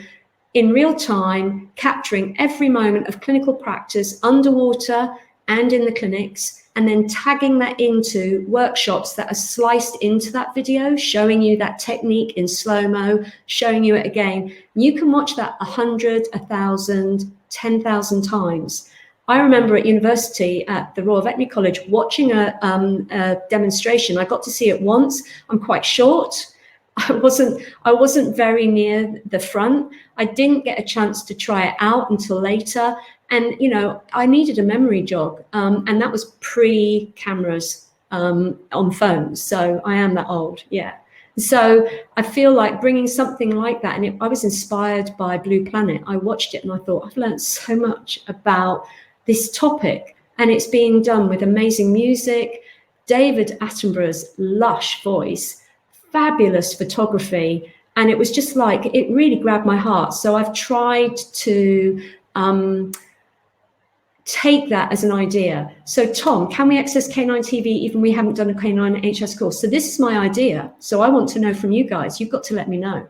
in real time capturing every moment of clinical practice underwater and in the clinics, and then tagging that into workshops that are sliced into that video, showing you that technique in slow-mo, showing you it again. You can watch that 100, 1,000, 10,000 times. I remember at university at the Royal Veterinary College watching a demonstration. I got to see it once. I'm quite short. I wasn't very near the front. I didn't get a chance to try it out until later. And, you know, I needed a memory jog, and that was pre-cameras on phones. So I am that old, yeah. So I feel like bringing something like that, and I was inspired by Blue Planet. I watched it and I thought, I've learned so much about this topic, and it's being done with amazing music, David Attenborough's lush voice, fabulous photography, and it was just like, it really grabbed my heart. So I've tried to take that as an idea. So Tom, can we access Canine TV even we haven't done a Canine HS course? So this is my idea. So I want to know from you guys, you've got to let me know.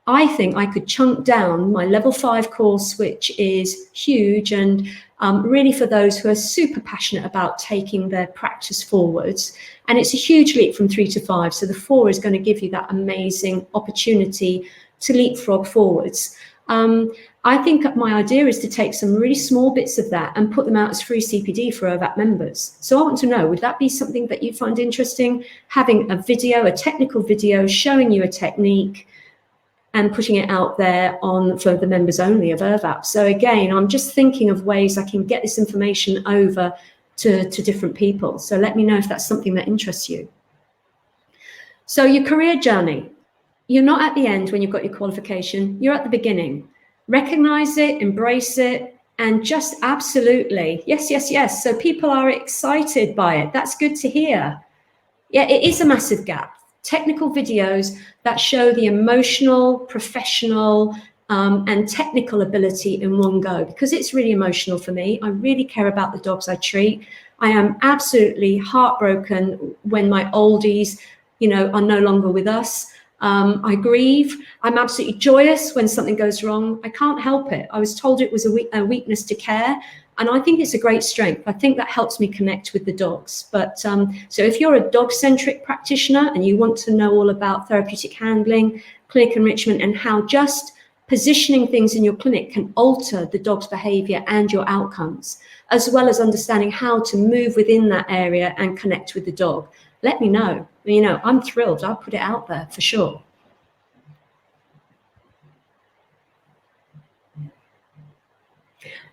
I think I could chunk down my level 5 course, which is huge and really for those who are super passionate about taking their practice forwards. And it's a huge leap from 3 to 5. So the 4 is going to give you that amazing opportunity to leapfrog forwards. I think my idea is to take some really small bits of that and put them out as free CPD for OVAP members. So I want to know, would that be something that you find interesting? Having a video, a technical video showing you a technique and putting it out there for the members only of OVAP. So again, I'm just thinking of ways I can get this information over to different people. So let me know if that's something that interests you. So your career journey, you're not at the end when you've got your qualification, you're at the beginning. Recognize it, embrace it, and just absolutely, yes, yes, yes. So people are excited by it. That's good to hear. Yeah, it is a massive gap. Technical videos that show the emotional, professional, and technical ability in one go, because it's really emotional for me. I really care about the dogs I treat. I am absolutely heartbroken when my oldies, you know, are no longer with us. I grieve. I'm absolutely joyous when something goes wrong. I can't help it. I was told it was a weakness to care, and I think it's a great strength. I think that helps me connect with the dogs. But so if you're a dog-centric practitioner and you want to know all about therapeutic handling, clinic enrichment, and how just positioning things in your clinic can alter the dog's behavior and your outcomes, as well as understanding how to move within that area and connect with the dog, let me know. You know, I'm thrilled. I'll put it out there for sure.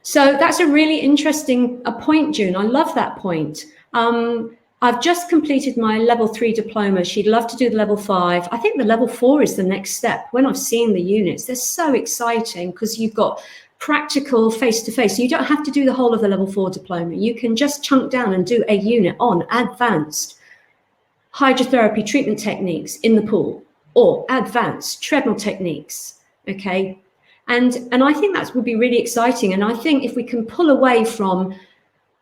So that's a really interesting point, June. I love that point. I've just completed my level 3 diploma. She'd love to do the level 5. I think the level 4 is the next step. When I've seen the units, they're so exciting because you've got practical face-to-face. You don't have to do the whole of the level 4 diploma. You can just chunk down and do a unit on advanced hydrotherapy treatment techniques in the pool or advanced treadmill techniques, okay? And I think that would be really exciting. And I think if we can pull away from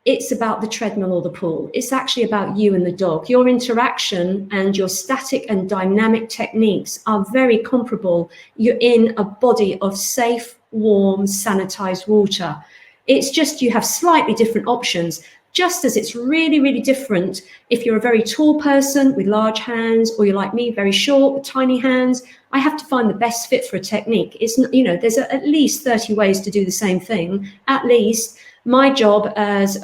it's about the treadmill or the pool, it's actually about you and the dog. Your interaction and your static and dynamic techniques are very comparable. You're in a body of safe, warm, sanitized water. It's just you have slightly different options, just as it's really, really different if you're a very tall person with large hands, or you're like me, very short with tiny hands. I have to find the best fit for a technique. It's, you know, there's at least 30 ways to do the same thing, at least. My job as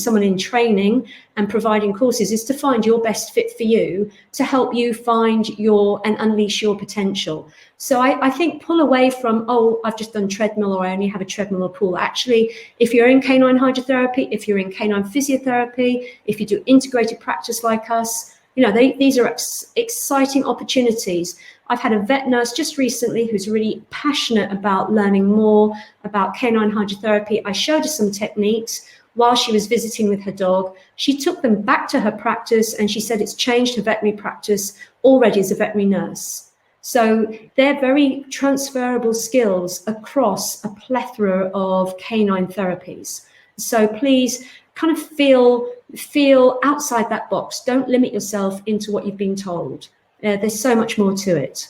someone in training and providing courses is to find your best fit for you, to help you find and unleash your potential. So I think pull away from, oh, I've just done treadmill, or I only have a treadmill or pool. Actually, if you're in canine hydrotherapy, if you're in canine physiotherapy, if you do integrated practice like us, these are exciting opportunities. I've had a vet nurse just recently who's really passionate about learning more about canine hydrotherapy. I showed her some techniques while she was visiting with her dog. She took them back to her practice, and she said it's changed her veterinary practice already as a veterinary nurse. So they're very transferable skills across a plethora of canine therapies. So please kind of feel outside that box. Don't limit yourself into what you've been told. There's so much more to it.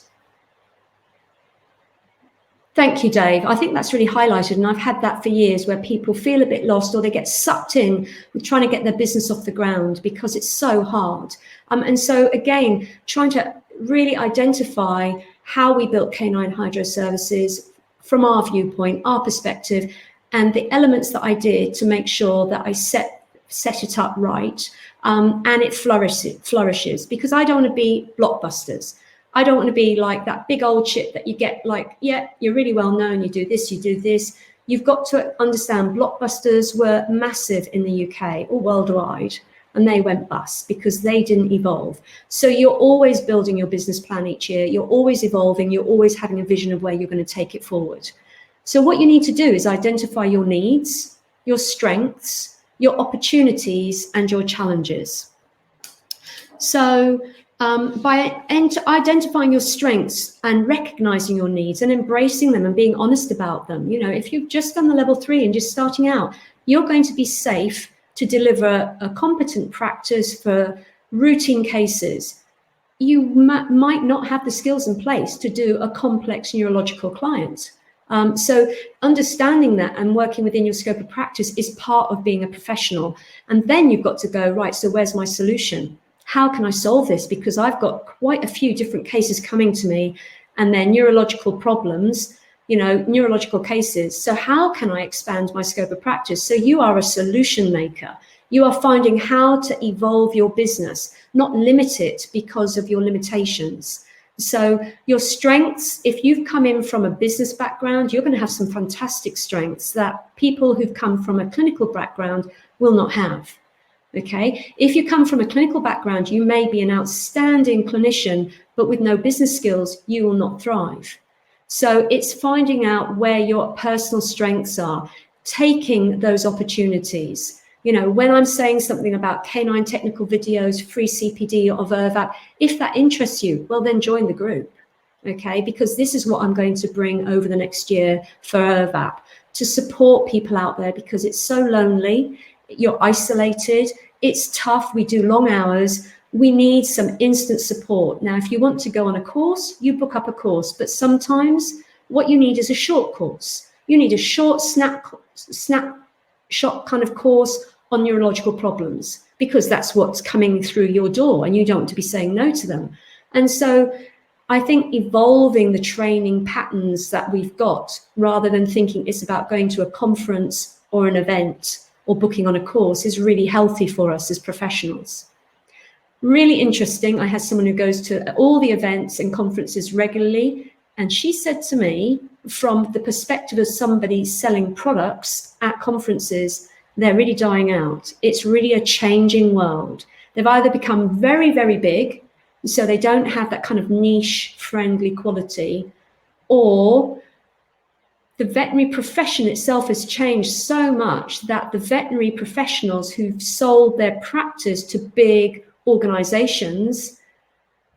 Thank you, Dave. I think that's really highlighted, and I've had that for years, where people feel a bit lost, or they get sucked in with trying to get their business off the ground because it's so hard. And so again, trying to really identify how we built Canine Hydro Services from our viewpoint, our perspective, and the elements that I did to make sure that I set it up right, and it flourishes, because I don't want to be blockbusters. I don't want to be like that big old chip that you get, like, yeah, you're really well known, you do this, you do this. You've got to understand blockbusters were massive in the UK or worldwide, and they went bust because they didn't evolve. So you're always building your business plan each year. You're always evolving. You're always having a vision of where you're going to take it forward. So what you need to do is identify your needs, your strengths, your opportunities, and your challenges. So by identifying your strengths and recognizing your needs and embracing them and being honest about them, if you've just done the level 3 and just starting out, you're going to be safe to deliver a competent practice for routine cases. You might not have the skills in place to do a complex neurological client. So understanding that and working within your scope of practice is part of being a professional. And then you've got to go, right, so where's my solution? How can I solve this? Because I've got quite a few different cases coming to me, and they're neurological problems, neurological cases. So how can I expand my scope of practice? So you are a solution maker. You are finding how to evolve your business, not limit it because of your limitations. So your strengths, if you've come in from a business background, you're going to have some fantastic strengths that people who've come from a clinical background will not have. Okay, if you come from a clinical background, you may be an outstanding clinician, but with no business skills, you will not thrive. So it's finding out where your personal strengths are, taking those opportunities. When I'm saying something about canine technical videos, free CPD or VRVAP, if that interests you, well, then join the group. Okay, because this is what I'm going to bring over the next year for VRVAP, to support people out there, because it's so lonely. You're isolated, it's tough, we do long hours, we need some instant support. Now, if you want to go on a course, you book up a course, but sometimes what you need is a short course. You need a short snapshot kind of course on neurological problems, because that's what's coming through your door and you don't want to be saying no to them. And so I think evolving the training patterns that we've got, rather than thinking it's about going to a conference or an event or booking on a course, is really healthy for us as professionals. Really interesting. I had someone who goes to all the events and conferences regularly, and she said to me, from the perspective of somebody selling products at conferences, they're really dying out. It's really a changing world. They've either become very, very big, so they don't have that kind of niche friendly quality, or the veterinary profession itself has changed so much that the veterinary professionals who've sold their practice to big organizations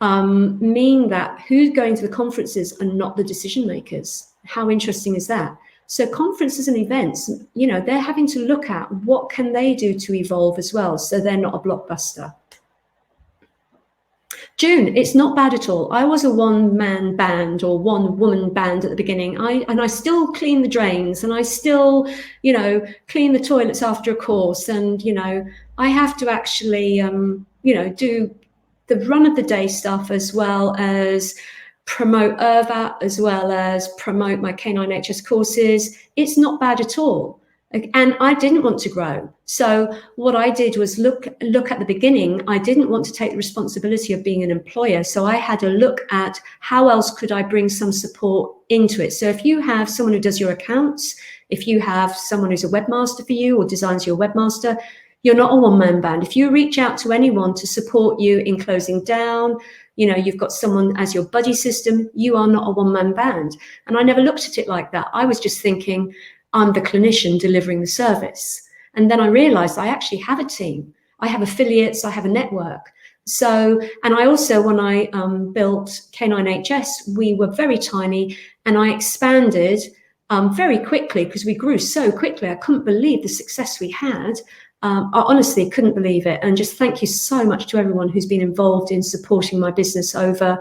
mean that who's going to the conferences are not the decision makers. How interesting is that? So conferences and events, they're having to look at what can they do to evolve as well, so they're not a blockbuster. June, it's not bad at all. I was a one-man band or one-woman band at the beginning. I still clean the drains, and I still, clean the toilets after a course. And, I have to actually, do the run of the day stuff, as well as promote VRVAP, as well as promote my Canine HS courses. It's not bad at all. And I didn't want to grow. So what I did was look at the beginning. I didn't want to take the responsibility of being an employer. So I had a look at how else could I bring some support into it. So if you have someone who does your accounts, if you have someone who's a webmaster for you or designs your webmaster, you're not a one-man band. If you reach out to anyone to support you in closing down, you've got someone as your buddy system, you are not a one-man band. And I never looked at it like that. I was just thinking, I'm the clinician delivering the service. And then I realized I actually have a team. I have affiliates, I have a network. So, and I also, when I built Canine HS, we were very tiny, and I expanded very quickly because we grew so quickly. I couldn't believe the success we had. I honestly couldn't believe it. And just thank you so much to everyone who's been involved in supporting my business over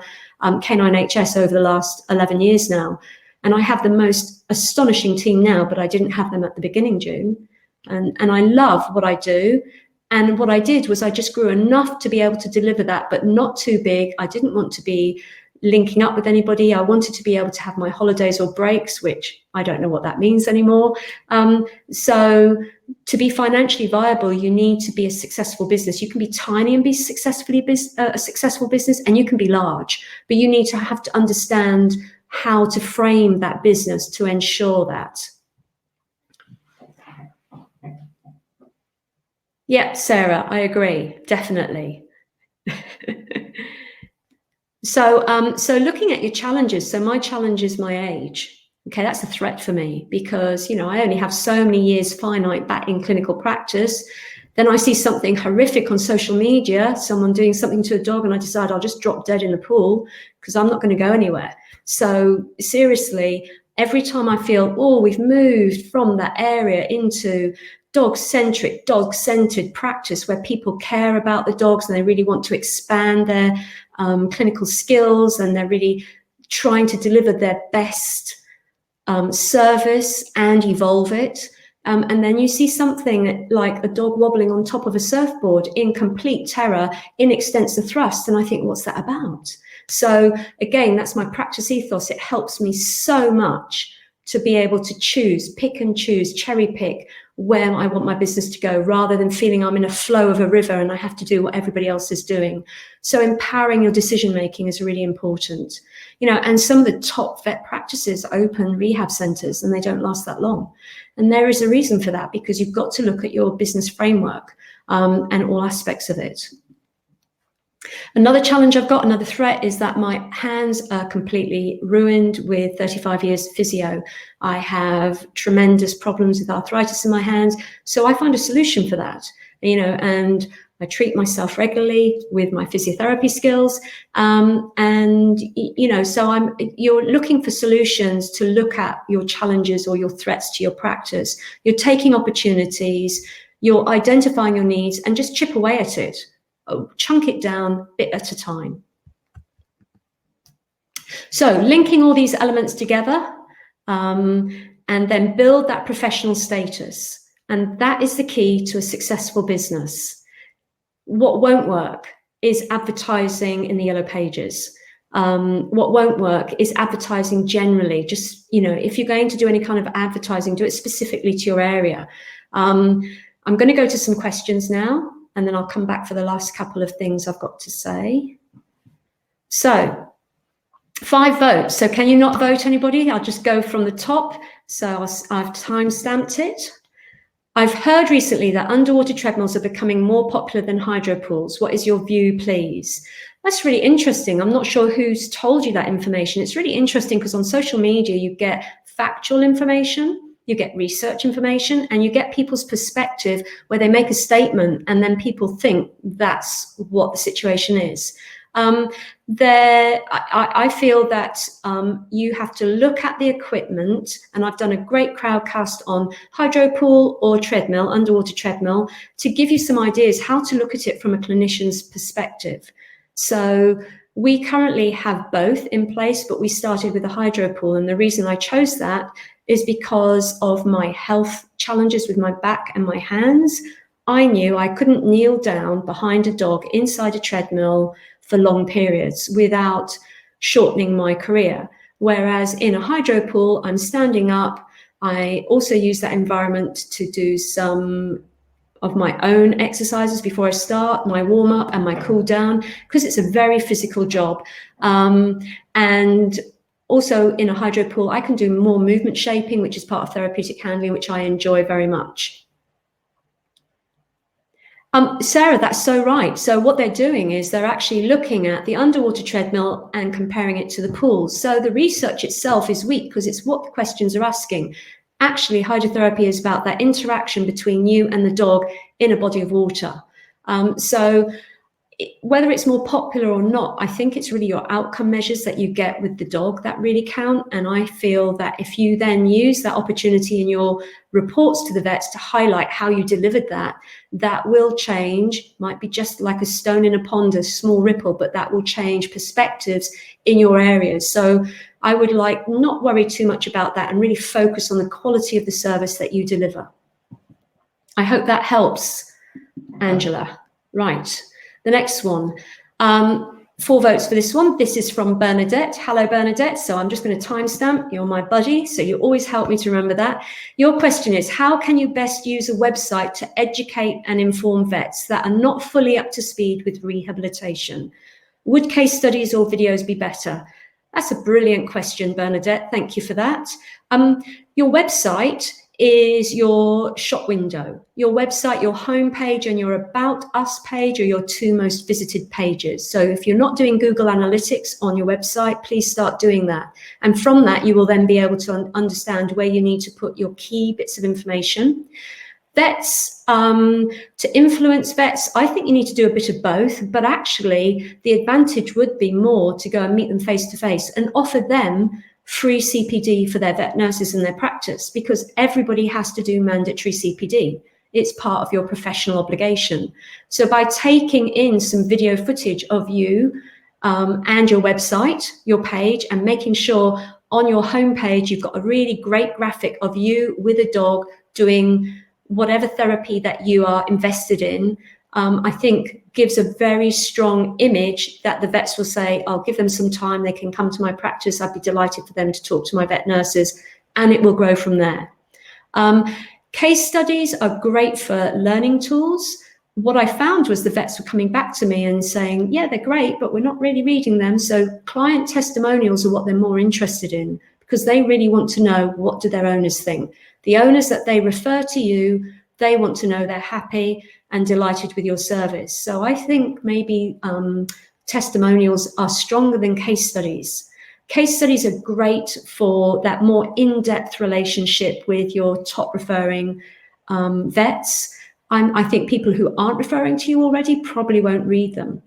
Canine HS over the last 11 years now. And I have the most astonishing team now, but I didn't have them at the beginning, June. And I love what I do. And what I did was I just grew enough to be able to deliver that, but not too big. I didn't want to be linking up with anybody. I wanted to be able to have my holidays or breaks, which I don't know what that means anymore. So to be financially viable, you need to be a successful business. You can be tiny and be a successful business, and you can be large, but you need to have to understand how to frame that business to ensure that. Yeah, Sarah, I agree, definitely. So looking at your challenges, so my challenge is my age. Okay, that's a threat for me because, I only have so many years finite back in clinical practice. Then I see something horrific on social media, someone doing something to a dog, and I decide I'll just drop dead in the pool because I'm not going to go anywhere. So seriously, every time I feel, we've moved from that area into dog-centered practice where people care about the dogs and they really want to expand their clinical skills, and they're really trying to deliver their best service and evolve it. And then you see something like a dog wobbling on top of a surfboard in complete terror, in extensor thrust. And I think, what's that about? So again, that's my practice ethos. It helps me so much to be able to pick and choose, cherry pick where I want my business to go, rather than feeling I'm in a flow of a river and I have to do what everybody else is doing. So empowering your decision-making is really important. And some of the top vet practices open rehab centers and they don't last that long. And there is a reason for that, because you've got to look at your business framework and all aspects of it. Another challenge I've got, another threat, is that my hands are completely ruined with 35 years of physio. I have tremendous problems with arthritis in my hands. So I find a solution for that, and I treat myself regularly with my physiotherapy skills. So you're looking for solutions to look at your challenges or your threats to your practice. You're taking opportunities, you're identifying your needs, and just chip away at it. Chunk it down bit at a time. So linking all these elements together, and then build that professional status. And that is the key to a successful business. What won't work is advertising in the yellow pages. What won't work is advertising generally. Just, if you're going to do any kind of advertising, do it specifically to your area. I'm going to go to some questions now, and then I'll come back for the last couple of things I've got to say. So 5 votes. So can you not vote, anybody? I'll just go from the top. So I've time-stamped it. I've heard recently that underwater treadmills are becoming more popular than hydro pools. What is your view, please? That's really interesting. I'm not sure who's told you that information. It's really interesting because on social media, you get factual information, you get research information, and you get people's perspective where they make a statement and then people think that's what the situation is. I feel that you have to look at the equipment, and I've done a great crowdcast on hydro pool or treadmill, underwater treadmill, to give you some ideas how to look at it from a clinician's perspective. So we currently have both in place, but we started with a hydro pool, and the reason I chose that is because of my health challenges with my back and my hands. I knew I couldn't kneel down behind a dog inside a treadmill for long periods without shortening my career. Whereas in a hydro pool, I'm standing up, I also use that environment to do some of my own exercises before I start, my warm up and my cool down, because it's a very physical job. And also in a hydro pool, I can do more movement shaping, which is part of therapeutic handling, which I enjoy very much. Sarah, that's so right. So what they're doing is they're actually looking at the underwater treadmill and comparing it to the pool. So the research itself is weak because it's what the questions are asking. Actually, hydrotherapy is about that interaction between you and the dog in a body of water. So whether it's more popular or not, I think it's really your outcome measures that you get with the dog that really count. And I feel that if you then use that opportunity in your reports to the vets to highlight how you delivered that, that will change, might be just like a stone in a pond, a small ripple, but that will change perspectives in your areas. So I would like not worry too much about that and really focus on the quality of the service that you deliver. I hope that helps, Angela. Right. The next one, 4 votes for this one. This is from Bernadette. Hello, Bernadette. So I'm just going to timestamp. You're my buddy, so you always help me to remember that. Your question is, how can you best use a website to educate and inform vets that are not fully up to speed with rehabilitation? Would case studies or videos be better? That's a brilliant question, Bernadette. Thank you for that. Your website is your shop window. Your website, your homepage, and your About Us page are your 2 most visited pages. So if you're not doing Google Analytics on your website, please start doing that. And from that, you will then be able to understand where you need to put your key bits of information. Vets, to influence vets, I think you need to do a bit of both, but actually the advantage would be more to go and meet them face to face and offer them free CPD for their vet nurses in their practice, because everybody has to do mandatory CPD. It's part of your professional obligation. So by taking in some video footage of you and your website, your page, and making sure on your homepage you've got a really great graphic of you with a dog doing whatever therapy that you are invested in, I think gives a very strong image that the vets will say, I'll give them some time, they can come to my practice, I'd be delighted for them to talk to my vet nurses, and it will grow from there. Case studies are great for learning tools. What I found was the vets were coming back to me and saying, yeah, they're great, but we're not really reading them. So client testimonials are what they're more interested in, because they really want to know, what do their owners think? The owners that they refer to you, they want to know they're happy and delighted with your service. So I think maybe testimonials are stronger than case studies. Case studies are great for that more in-depth relationship with your top referring vets. I think people who aren't referring to you already probably won't read them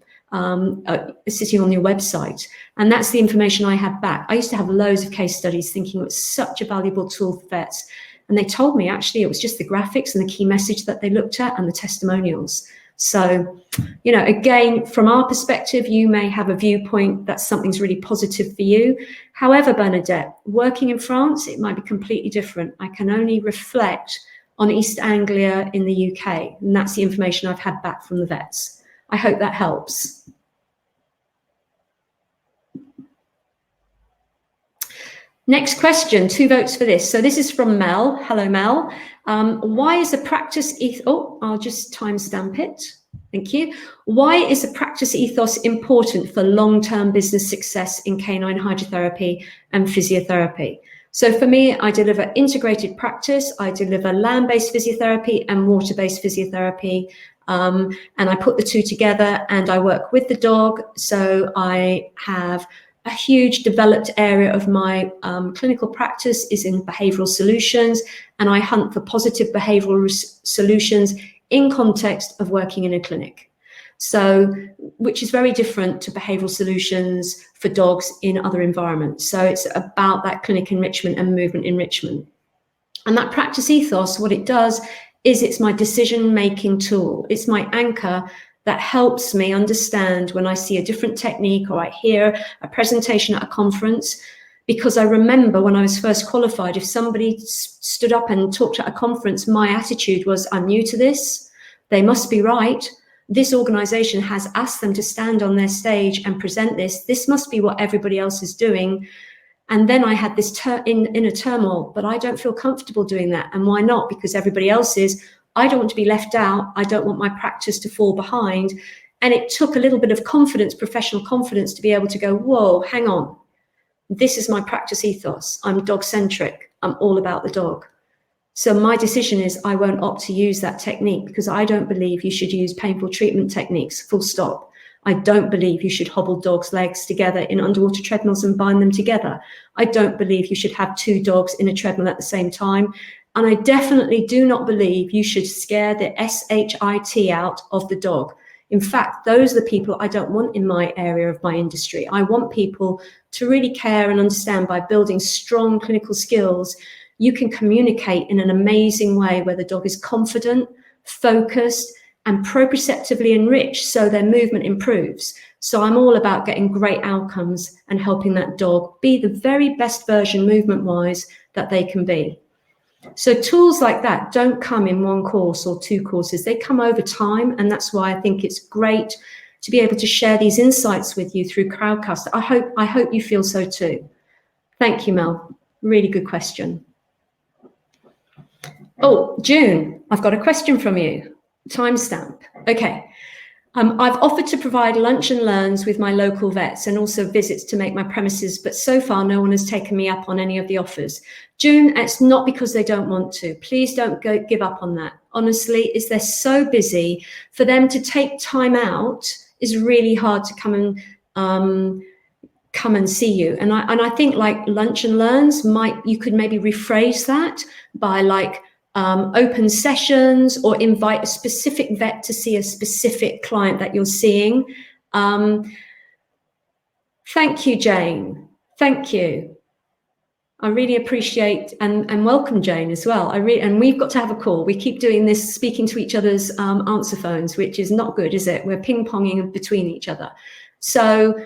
sitting on your website. And that's the information I had back. I used to have loads of case studies thinking it was such a valuable tool for vets. And they told me actually it was just the graphics and the key message that they looked at and the testimonials. So, you know, again, from our perspective, you may have a viewpoint that something's really positive for you. However, Bernadette, working in France, it might be completely different. I can only reflect on East Anglia in the UK, and that's the information I've had back from the vets. I hope that helps. Next question, 2 votes for this. So this is from Mel. Hello, Mel. Why is a practice ethos? Oh, I'll just timestamp it. Thank you. Why is a practice ethos important for long-term business success in canine hydrotherapy and physiotherapy? So for me, I deliver integrated practice. I deliver land-based physiotherapy and water-based physiotherapy. And I put the 2 together and I work with the dog. So I have a huge developed area of my clinical practice is in behavioral solutions, and I hunt for positive behavioral solutions in context of working in a clinic. So, which is very different to behavioral solutions for dogs in other environments. So it's about that clinic enrichment and movement enrichment. And that practice ethos, what it does is it's my decision-making tool. It's my anchor that helps me understand when I see a different technique or I hear a presentation at a conference, because I remember when I was first qualified, if somebody stood up and talked at a conference, my attitude was, I'm new to this, they must be right. This organization has asked them to stand on their stage and present this. This must be what everybody else is doing. And then I had this inner turmoil, but I don't feel comfortable doing that. And why not? Because everybody else is. I don't want to be left out. I don't want my practice to fall behind. And it took a little bit of confidence, professional confidence, to be able to go, whoa, hang on. This is my practice ethos. I'm dog-centric. I'm all about the dog. So my decision is I won't opt to use that technique, because I don't believe you should use painful treatment techniques, full stop. I don't believe you should hobble dogs' legs together in underwater treadmills and bind them together. I don't believe you should have 2 dogs in a treadmill at the same time. And I definitely do not believe you should scare the SHIT out of the dog. In fact, those are the people I don't want in my area of my industry. I want people to really care and understand, by building strong clinical skills, you can communicate in an amazing way where the dog is confident, focused, and proprioceptively enriched, so their movement improves. So I'm all about getting great outcomes and helping that dog be the very best version movement-wise that they can be. So tools like that don't come in 1 course or 2 courses. They come over time, and that's why I think it's great to be able to share these insights with you through Crowdcast. I hope you feel so too. Thank you, Mel. Really good question. Oh, June, I've got a question from you. Timestamp. Okay. I've offered to provide lunch and learns with my local vets and also visits to make my premises, but so far no one has taken me up on any of the offers. June, it's not because they don't want to. Please don't give up on that. Honestly, they're so busy. For them to take time out is really hard to come and see you. And I think like lunch and learns you could maybe rephrase that by like open sessions, or invite a specific vet to see a specific client that you're seeing. Thank you, Jane. Thank you. I really appreciate and welcome Jane as well. And we've got to have a call. We keep doing this, speaking to each other's answer phones, which is not good, is it? We're ping-ponging between each other. So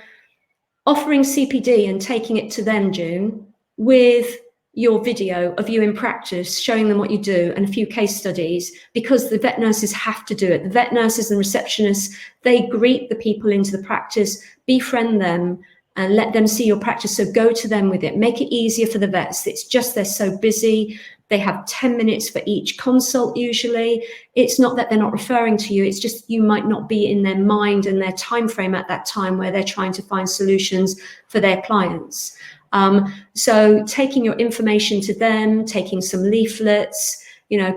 offering CPD and taking it to them, June, with your video of you in practice, showing them what you do and a few case studies, because the vet nurses have to do it. The vet nurses and receptionists, they greet the people into the practice, befriend them and let them see your practice. So go to them with it. Make it easier for the vets. It's just they're so busy. They have 10 minutes for each consult usually. It's not that they're not referring to you. It's just you might not be in their mind and their time frame at that time where they're trying to find solutions for their clients. So taking your information to them, taking some leaflets,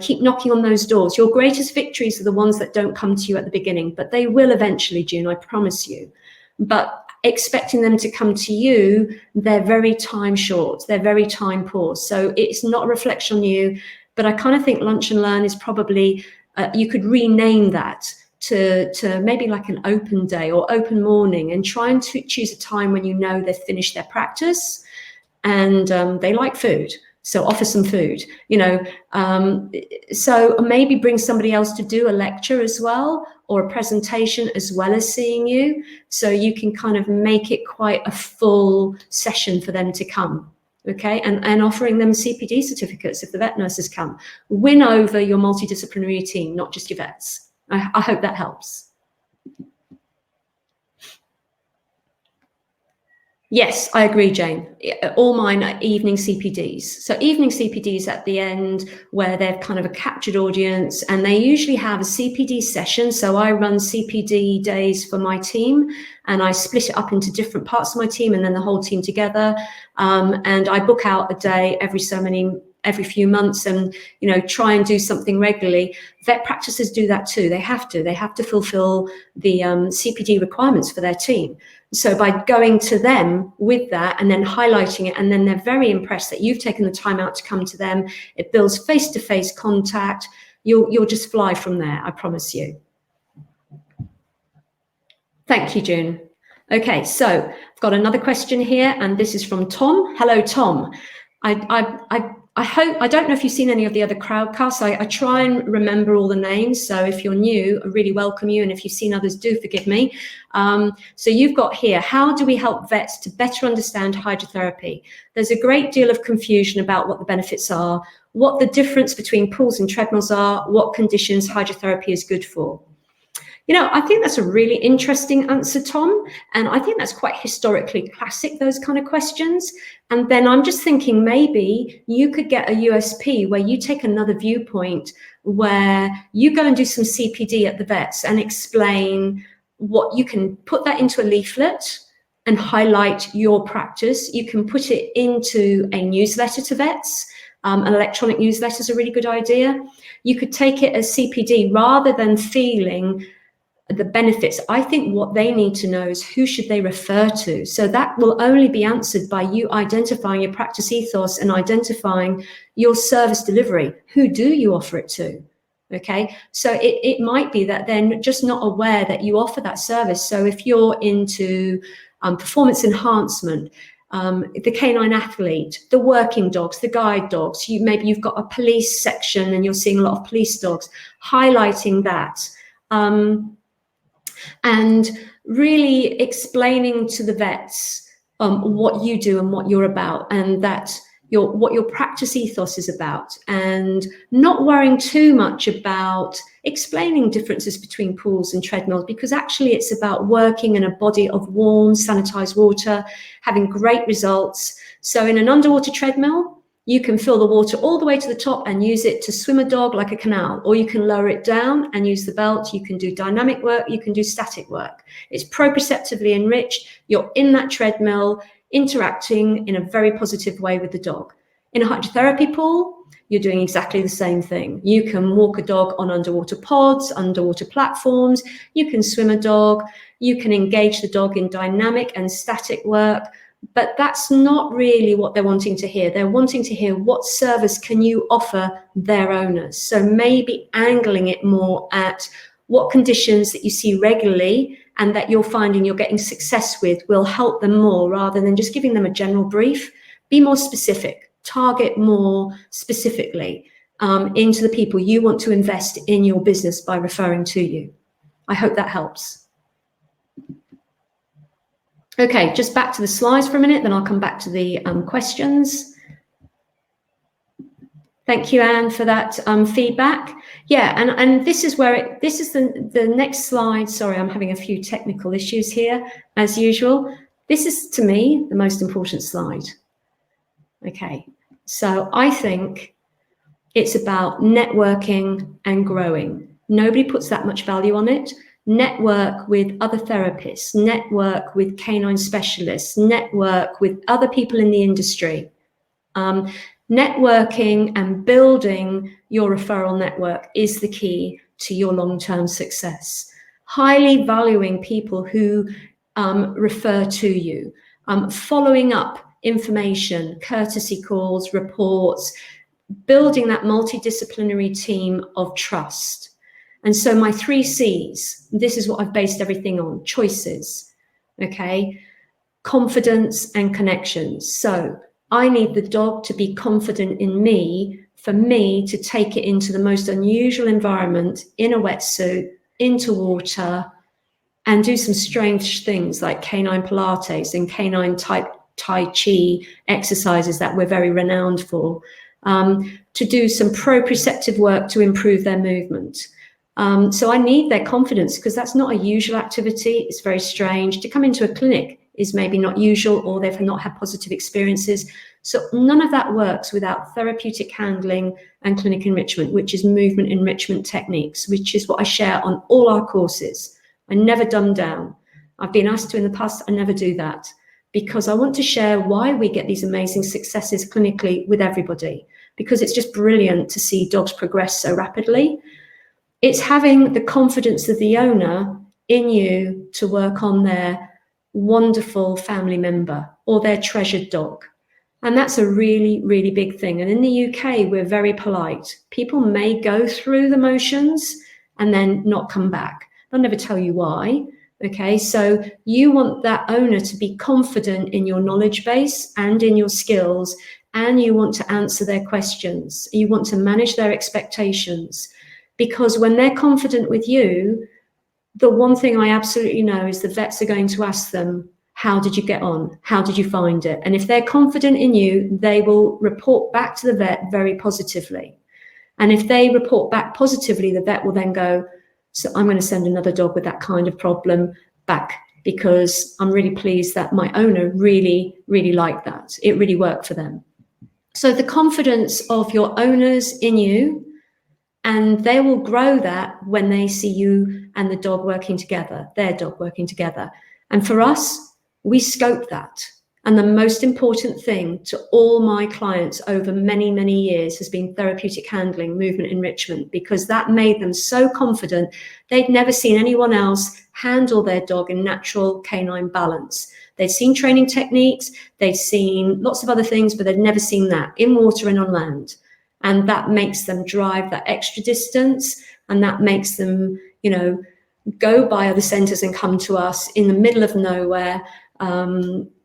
keep knocking on those doors. Your greatest victories are the ones that don't come to you at the beginning, but they will eventually, June, I promise you. But expecting them to come to you, they're very time short, they're very time poor. So it's not a reflection on you, but I kind of think lunch and learn is probably, you could rename that to maybe like an open day or open morning, and try and choose a time when they've finished their practice and they like food. So offer some food, so maybe bring somebody else to do a lecture as well, or a presentation as well as seeing you. So you can kind of make it quite a full session for them to come. Okay, and offering them CPD certificates if the vet nurses come. Win over your multidisciplinary team, not just your vets. I hope that helps. Yes, I agree, Jane. All mine are evening CPDs. So evening CPDs at the end where they're kind of a captured audience, and they usually have a CPD session. So I run CPD days for my team, and I split it up into different parts of my team and then the whole team together. And I book out a day every few months and, try and do something regularly. Vet practices do that too. They have to fulfill the CPD requirements for their team. So by going to them with that and then highlighting it, and then they're very impressed that you've taken the time out to come to them, it builds face-to-face contact. You'll just fly from there, I promise you. Thank you, June. Okay, so I've got another question here, and this is from Tom. Hello, Tom. I don't know if you've seen any of the other crowdcasts. I try and remember all the names. So if you're new, I really welcome you. And if you've seen others, do forgive me. So you've got here, how do we help vets to better understand hydrotherapy? There's a great deal of confusion about what the benefits are, what the difference between pools and treadmills are, what conditions hydrotherapy is good for. I think that's a really interesting answer, Tom. And I think that's quite historically classic, those kind of questions. And then I'm just thinking maybe you could get a USP where you take another viewpoint, where you go and do some CPD at the vets and explain what you can put that into a leaflet and highlight your practice. You can put it into a newsletter to vets. An electronic newsletter is a really good idea. You could take it as CPD rather than feeling the benefits. I think what they need to know is who should they refer to. So that will only be answered by you identifying your practice ethos and identifying your service delivery. Who do you offer it to? Okay, so it might be that they're just not aware that you offer that service. So if you're into performance enhancement, the canine athlete, the working dogs, the guide dogs, maybe you've got a police section and you're seeing a lot of police dogs, highlighting that. And really explaining to the vets what you do and what you're about, and that what your practice ethos is about, and not worrying too much about explaining differences between pools and treadmills, because actually it's about working in a body of warm, sanitized water, having great results. So in an underwater treadmill, you can fill the water all the way to the top and use it to swim a dog like a canal, or you can lower it down and use the belt. You can do dynamic work, you can do static work. It's proprioceptively enriched. You're in that treadmill, interacting in a very positive way with the dog. In a hydrotherapy pool, you're doing exactly the same thing. You can walk a dog on underwater pods, underwater platforms. You can swim a dog. You can engage the dog in dynamic and static work. But that's not really what they're wanting to hear. They're wanting to hear what service can you offer their owners. So maybe angling it more at what conditions that you see regularly and that you're finding you're getting success with will help them more, rather than just giving them a general brief. Be more specific, target more specifically into the people you want to invest in your business by referring to you. I hope that helps. Okay, just back to the slides for a minute, then I'll come back to the questions. Thank you, Anne, for that feedback. Yeah, and this is where this is the next slide. Sorry, I'm having a few technical issues here, as usual. This is, to me, the most important slide. Okay, so I think it's about networking and growing. Nobody puts that much value on it. Network with other therapists, network with canine specialists, network with other people in the industry. Networking and building your referral network is the key to your long-term success. Highly valuing people who refer to you, following up information, courtesy calls, reports, building that multidisciplinary team of trust. And so my 3 C's, this is what I've based everything on: choices, okay, confidence and connections. So I need the dog to be confident in me, for me to take it into the most unusual environment, in a wetsuit, into water, and do some strange things like canine Pilates and canine type Tai Chi exercises that we're very renowned for, to do some proprioceptive work to improve their movement. So I need their confidence, because that's not a usual activity. It's very strange. To come into a clinic is maybe not usual, or they've not had positive experiences. So none of that works without therapeutic handling and clinic enrichment, which is movement enrichment techniques, which is what I share on all our courses. I never dumb down. I've been asked to in the past, I never do that, because I want to share why we get these amazing successes clinically with everybody, because it's just brilliant to see dogs progress so rapidly. It's having the confidence of the owner in you to work on their wonderful family member or their treasured dog. And that's a really, really big thing. And in the UK, we're very polite. People may go through the motions and then not come back. They'll never tell you why. Okay, so you want that owner to be confident in your knowledge base and in your skills, and you want to answer their questions. You want to manage their expectations. Because when they're confident with you, the one thing I absolutely know is the vets are going to ask them, how did you get on? How did you find it? And if they're confident in you, they will report back to the vet very positively. And if they report back positively, the vet will then go, So I'm going to send another dog with that kind of problem back, because I'm really pleased that my owner really, really liked that. It really worked for them. So the confidence of your owners in you, and they will grow that when they see you and the dog working together, their dog working together. And for us, we scope that. And the most important thing to all my clients over many, many years has been therapeutic handling, movement enrichment, because that made them so confident. They'd never seen anyone else handle their dog in natural canine balance. They'd seen training techniques, they'd seen lots of other things, but they'd never seen that in water and on land. And that makes them drive that extra distance, and that makes them, you know, go by other centres and come to us in the middle of nowhere.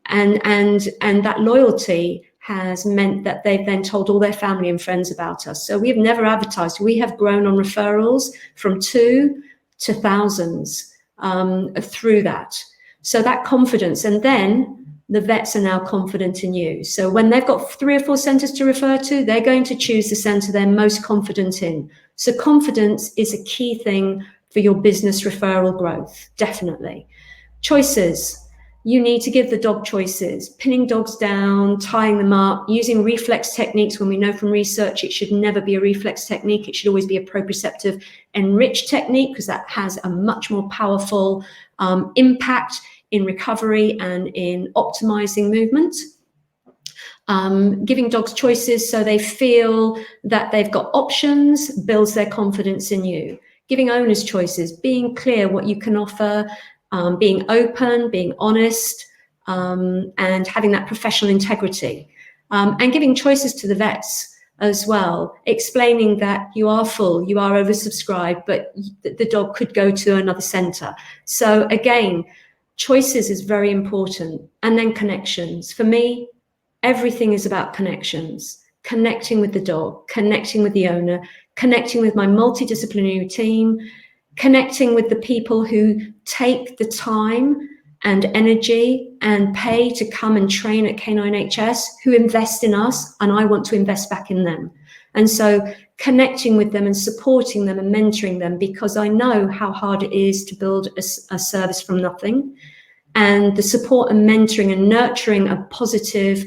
And that loyalty has meant that they've then told all their family and friends about us. So we have never advertised. We have grown on referrals from 2 to thousands through that. So that confidence, and then the vets are now confident in you. So when they've got 3 or 4 centres to refer to, they're going to choose the centre they're most confident in. So confidence is a key thing for your business referral growth, definitely. Choices. You need to give the dog choices, pinning dogs down, tying them up, using reflex techniques when we know from research it should never be a reflex technique. It should always be a proprioceptive enriched technique, because that has a much more powerful impact in recovery and in optimizing movement. Giving dogs choices so they feel that they've got options builds their confidence in you. Giving owners choices, being clear what you can offer, being open, being honest, and having that professional integrity, and giving choices to the vets as well, explaining that you are full, you are oversubscribed, but the dog could go to another centre. So again, choices is very important. And then connections. For me, everything is about connections. Connecting with the dog, connecting with the owner, connecting with my multidisciplinary team, connecting with the people who take the time and energy and pay to come and train at Canine HS, who invest in us, and I want to invest back in them. And so connecting with them and supporting them and mentoring them, because I know how hard it is to build a service from nothing. And the support and mentoring and nurturing a positive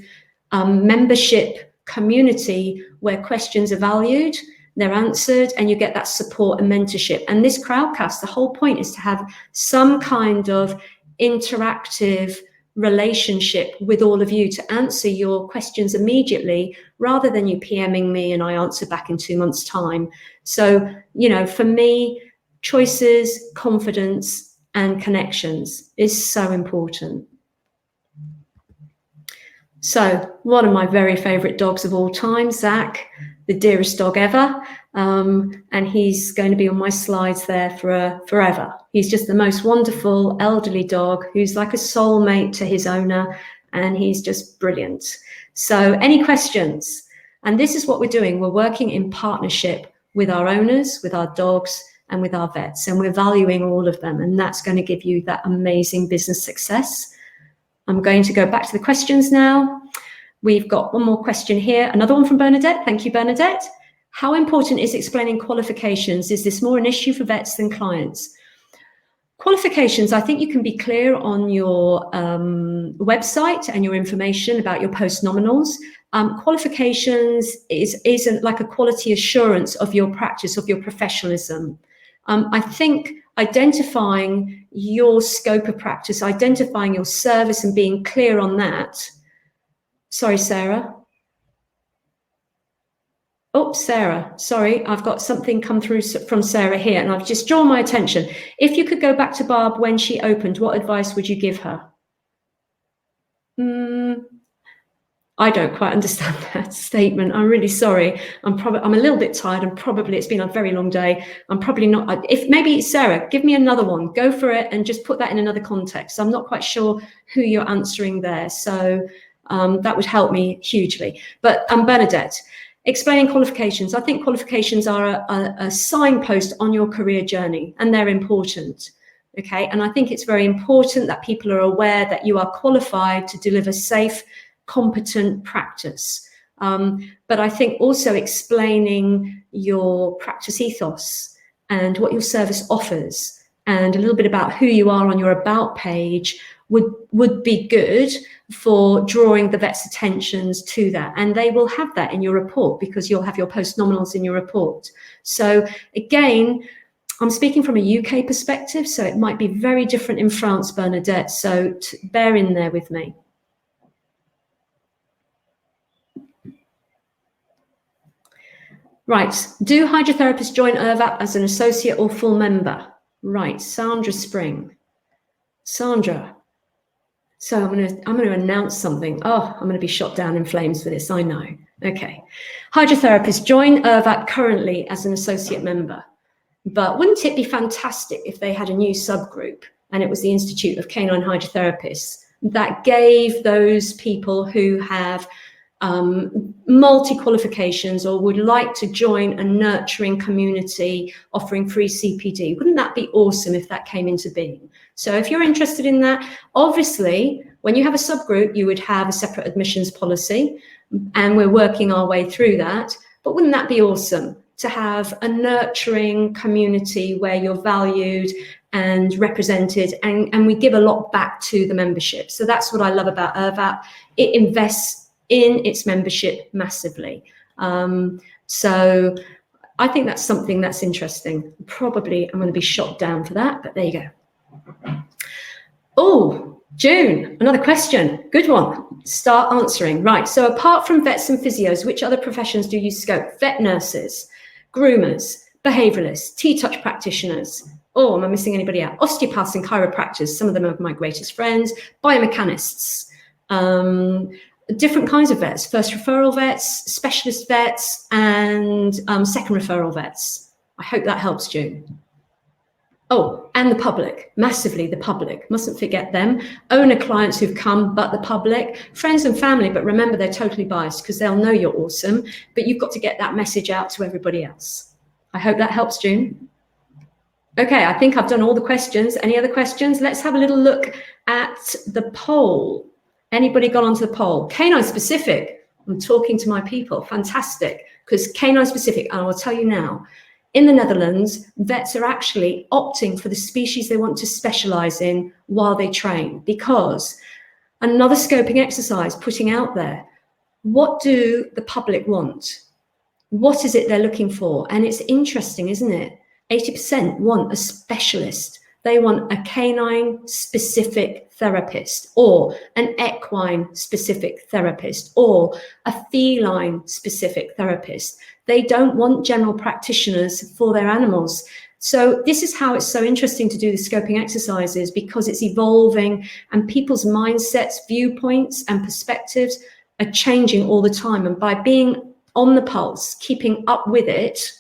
membership community where questions are valued, they're answered, and you get that support and mentorship. And this Crowdcast, the whole point is to have some kind of interactive relationship with all of you to answer your questions immediately, rather than you PMing me and I answer back in 2 months' time. So, you know, for me, choices, confidence, and connections is so important. So one of my very favorite dogs of all time, Zach, the dearest dog ever. And he's going to be on my slides there for forever. He's just the most wonderful elderly dog who's like a soulmate to his owner, and he's just brilliant. So any questions? And this is what we're doing. We're working in partnership with our owners, with our dogs, and with our vets, and we're valuing all of them. And that's going to give you that amazing business success. I'm going to go back to the questions now. We've got one more question here. Another one from Bernadette. Thank you, Bernadette. How important is explaining qualifications? Is this more an issue for vets than clients? Qualifications, I think you can be clear on your website and your information about your post-nominals. Qualifications isn't like a quality assurance of your practice, of your professionalism. I think identifying your scope of practice, identifying your service and being clear on that. Sorry, Sarah. Oh, Sarah, sorry, I've got something come through from Sarah here, and I've just drawn my attention. If you could go back to Barb when she opened, what advice would you give her? I don't quite understand that statement. I'm really sorry. I'm a little bit tired, and probably it's been a very long day. I'm probably not. If maybe Sarah, give me another one. Go for it and just put that in another context. I'm not quite sure who you're answering there, so that would help me hugely. But Bernadette, explaining qualifications. I think qualifications are a signpost on your career journey, and they're important. Okay, and I think it's very important that people are aware that you are qualified to deliver safe, competent practice. But I think also explaining your practice ethos and what your service offers, and a little bit about who you are on your about page would be good for drawing the vet's attentions to that. And they will have that in your report because you'll have your post-nominals in your report. So again, I'm speaking from a UK perspective, so it might be very different in France, Bernadette, so bear in there with me. Right, do hydrotherapists join IRVAP as an associate or full member? Right, Sandra Spring. Sandra, so I'm going to announce something. Oh, I'm going to be shot down in flames for this, I know. Okay, hydrotherapists join IRVAP currently as an associate member. But wouldn't it be fantastic if they had a new subgroup and it was the Institute of Canine Hydrotherapists that gave those people who have multi-qualifications or would like to join a nurturing community offering free CPD? Wouldn't that be awesome if that came into being? So if you're interested in that, obviously, when you have a subgroup, you would have a separate admissions policy, and we're working our way through that. But wouldn't that be awesome to have a nurturing community where you're valued and represented, and we give a lot back to the membership? So that's what I love about IRVAP. It invests in its membership massively. So I think that's something that's interesting. Probably I'm going to be shot down for that, but there you go. Oh, June, another question. Good one. Start answering. Right, so apart from vets and physios, which other professions do you scope? Vet nurses, groomers, behavioralists, T-touch practitioners. Oh, am I missing anybody out? Osteopaths and chiropractors, some of them are my greatest friends. Biomechanists, different kinds of vets, first referral vets, specialist vets, and second referral vets. I hope that helps, June. Oh, and the public, massively the public. Mustn't forget them. Owner clients who've come, but the public, friends and family, but remember they're totally biased because they'll know you're awesome, but you've got to get that message out to everybody else. I hope that helps, June. Okay, I think I've done all the questions. Any other questions? Let's have a little look at the poll. Anybody gone onto the poll? Canine specific. I'm talking to my people. Fantastic. Because canine specific, and I will tell you now, in the Netherlands, vets are actually opting for the species they want to specialize in while they train, because another scoping exercise putting out there, what do the public want? What is it they're looking for? And it's interesting, isn't it? 80% want a specialist. They want a canine specific therapist, or an equine specific therapist, or a feline specific therapist. They don't want general practitioners for their animals. So this is how it's so interesting to do the scoping exercises, because it's evolving and people's mindsets, viewpoints and perspectives are changing all the time. And by being on the pulse, keeping up with it,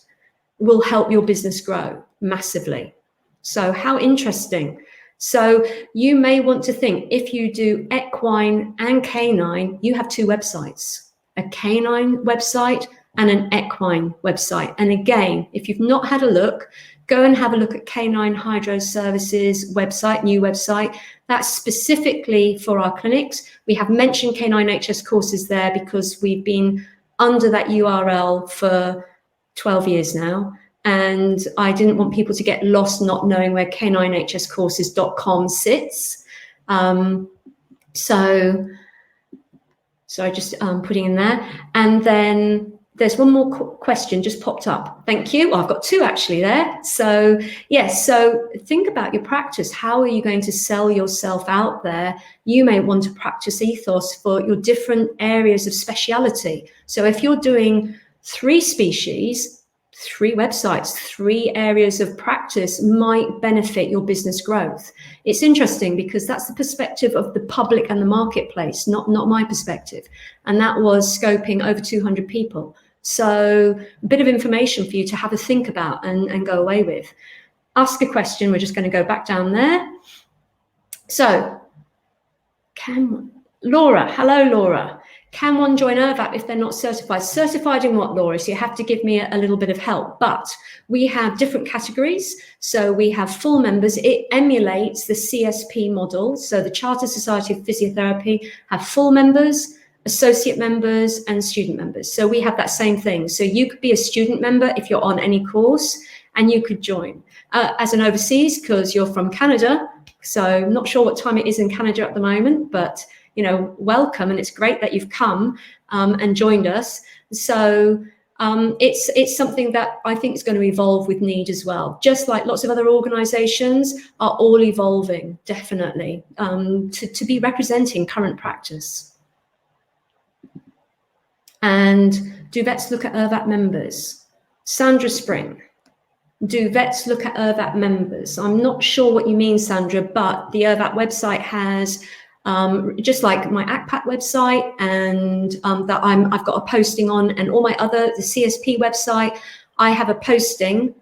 will help your business grow massively. So how interesting. So you may want to think, if you do equine and canine, you have two websites, a canine website and an equine website. And again, if you've not had a look, go and have a look at Canine Hydro Services website, new website. That's specifically for our clinics. We have mentioned Canine HS courses there because we've been under that URL for 12 years now. And I didn't want people to get lost not knowing where caninehscourses.com sits. So I just putting in there. And then there's one more question just popped up. Thank you. Well, I've got two actually there. So yes, so think about your practice. How are you going to sell yourself out there? You may want to practice ethos for your different areas of speciality. So if you're doing 3 species, 3 websites, 3 areas of practice might benefit your business growth. It's interesting because that's the perspective of the public and the marketplace, not my perspective. And that was scoping over 200 people. So a bit of information for you to have a think about and go away with. Ask a question. We're just going to go back down there. So Laura, hello, Laura. Can one join IRVAP if they're not certified? Certified in what, Laura? So you have to give me a little bit of help. But we have different categories. So we have full members. It emulates the CSP model. So the Chartered Society of Physiotherapy have full members, associate members, and student members. So we have that same thing. So you could be a student member if you're on any course, and you could join. As an overseas, because you're from Canada, so not sure what time it is in Canada at the moment, but welcome, and it's great that you've come and joined us. So it's something that I think is going to evolve with need as well. Just like lots of other organisations are all evolving, definitely, to be representing current practice. And do vets look at IRVAT members? Sandra Spring. Do vets look at IRVAT members? I'm not sure what you mean, Sandra, but the IRVAT website has, just like my ACPAT website, and that I've got a posting on, and all my other, the CSP website, I have a posting.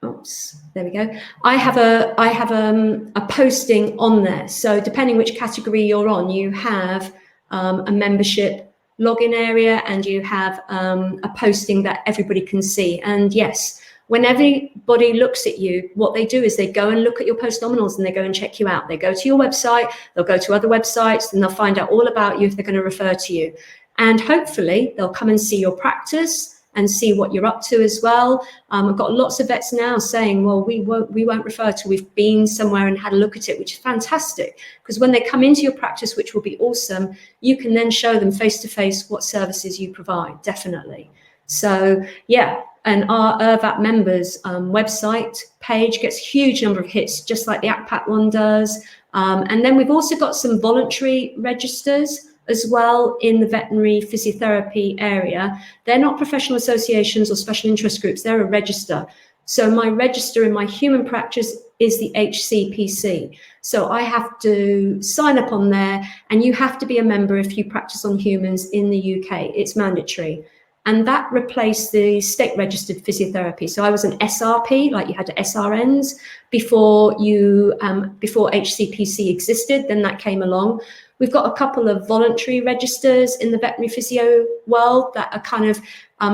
Oops, there we go. I have a posting on there. So depending which category you're on, you have a membership login area, and you have a posting that everybody can see. And yes, when everybody looks at you, what they do is they go and look at your post nominals, and they go and check you out. They go to your website, they'll go to other websites, and they'll find out all about you if they're going to refer to you. And hopefully they'll come and see your practice and see what you're up to as well. I've got lots of vets now saying, well, we won't refer till we've been somewhere and had a look at it, which is fantastic, because when they come into your practice, which will be awesome, you can then show them face to face what services you provide, definitely. So yeah, and our IRVAT members website page gets a huge number of hits, just like the ACPAT one does. And then we've also got some voluntary registers as well in the veterinary physiotherapy area. They're not professional associations or special interest groups, they're a register. So my register in my human practice is the HCPC. So I have to sign up on there, and you have to be a member if you practice on humans in the UK, it's mandatory. And that replaced the state registered physiotherapy. So I was an SRP, like you had SRNs before before HCPC existed, then that came along. We've got a couple of voluntary registers in the veterinary physio world that are kind of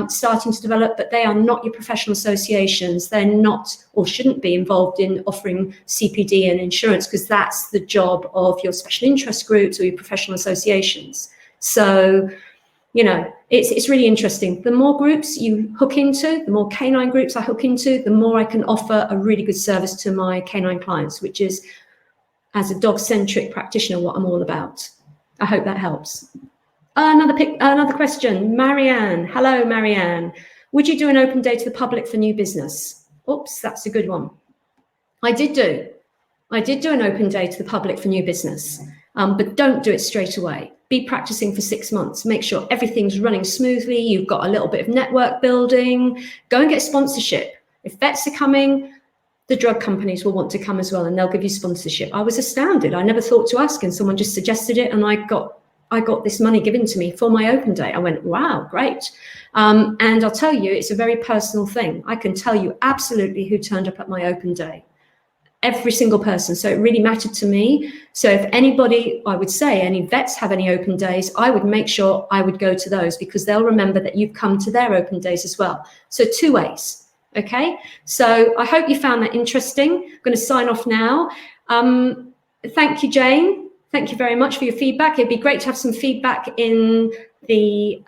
starting to develop, but they are not your professional associations. They're not, or shouldn't be, involved in offering CPD and insurance, because that's the job of your special interest groups or your professional associations. So, it's really interesting. The more groups you hook into, the more canine groups I hook into, the more I can offer a really good service to my canine clients, which is, as a dog-centric practitioner, what I'm all about. I hope that helps. Another question, Marianne. Hello, Marianne. Would you do an open day to the public for new business? Oops, that's a good one. I did do an open day to the public for new business, but don't do it straight away. Be practicing for 6 months. Make sure everything's running smoothly. You've got a little bit of network building. Go and get sponsorship. If vets are coming, the drug companies will want to come as well, and they'll give you sponsorship. I was astounded. I never thought to ask, and someone just suggested it, and I got this money given to me for my open day. I went, wow, great. And I'll tell you, it's a very personal thing. I can tell you absolutely who turned up at my open day. Every single person. So it really mattered to me. So if anybody, I would say, any vets have any open days, I would make sure I would go to those, because they'll remember that you've come to their open days as well. So 2 ways. Okay, so I hope you found that interesting. I'm going to sign off now. Thank you, Jane. Thank you very much for your feedback. It'd be great to have some feedback in the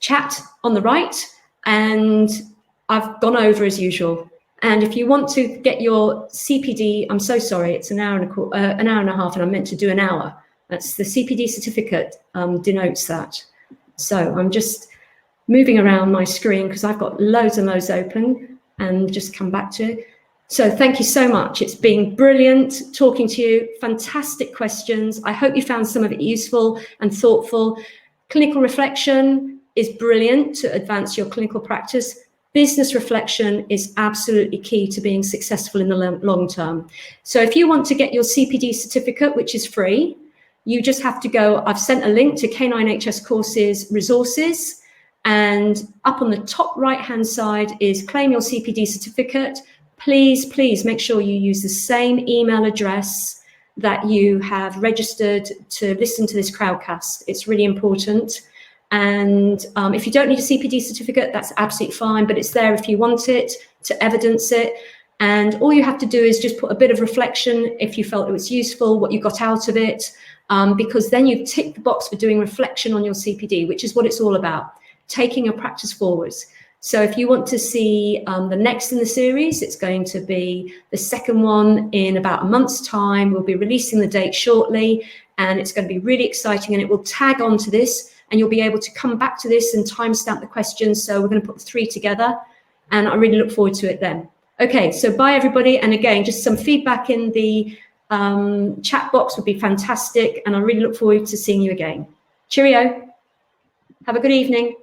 chat on the right. And I've gone over as usual. And if you want to get your CPD, I'm so sorry, it's an hour and a half, and I'm meant to do an hour. That's the CPD certificate denotes that. So I'm just moving around my screen because I've got loads and loads open, and just come back to it. So thank you so much. It's been brilliant talking to you. Fantastic questions. I hope you found some of it useful and thoughtful. Clinical reflection is brilliant to advance your clinical practice. Business reflection is absolutely key to being successful in the long term. So if you want to get your CPD certificate, which is free, you just have to go, I've sent a link to Canine HS Courses resources, and up on the top right-hand side is claim your CPD certificate. Please make sure you use the same email address that you have registered to listen to this crowdcast. It's really important. And if you don't need a CPD certificate, that's absolutely fine, but it's there if you want it, to evidence it. And all you have to do is just put a bit of reflection if you felt it was useful, what you got out of it, because then you've ticked the box for doing reflection on your CPD, which is what it's all about, taking your practice forwards. So if you want to see the next in the series, it's going to be the second one in about a month's time. We'll be releasing the date shortly, and it's going to be really exciting, and it will tag onto this, and you'll be able to come back to this and timestamp the questions. So we're going to put the 3 together, and I really look forward to it then. Okay, so bye everybody. And again, just some feedback in the chat box would be fantastic, and I really look forward to seeing you again. Cheerio. Have a good evening.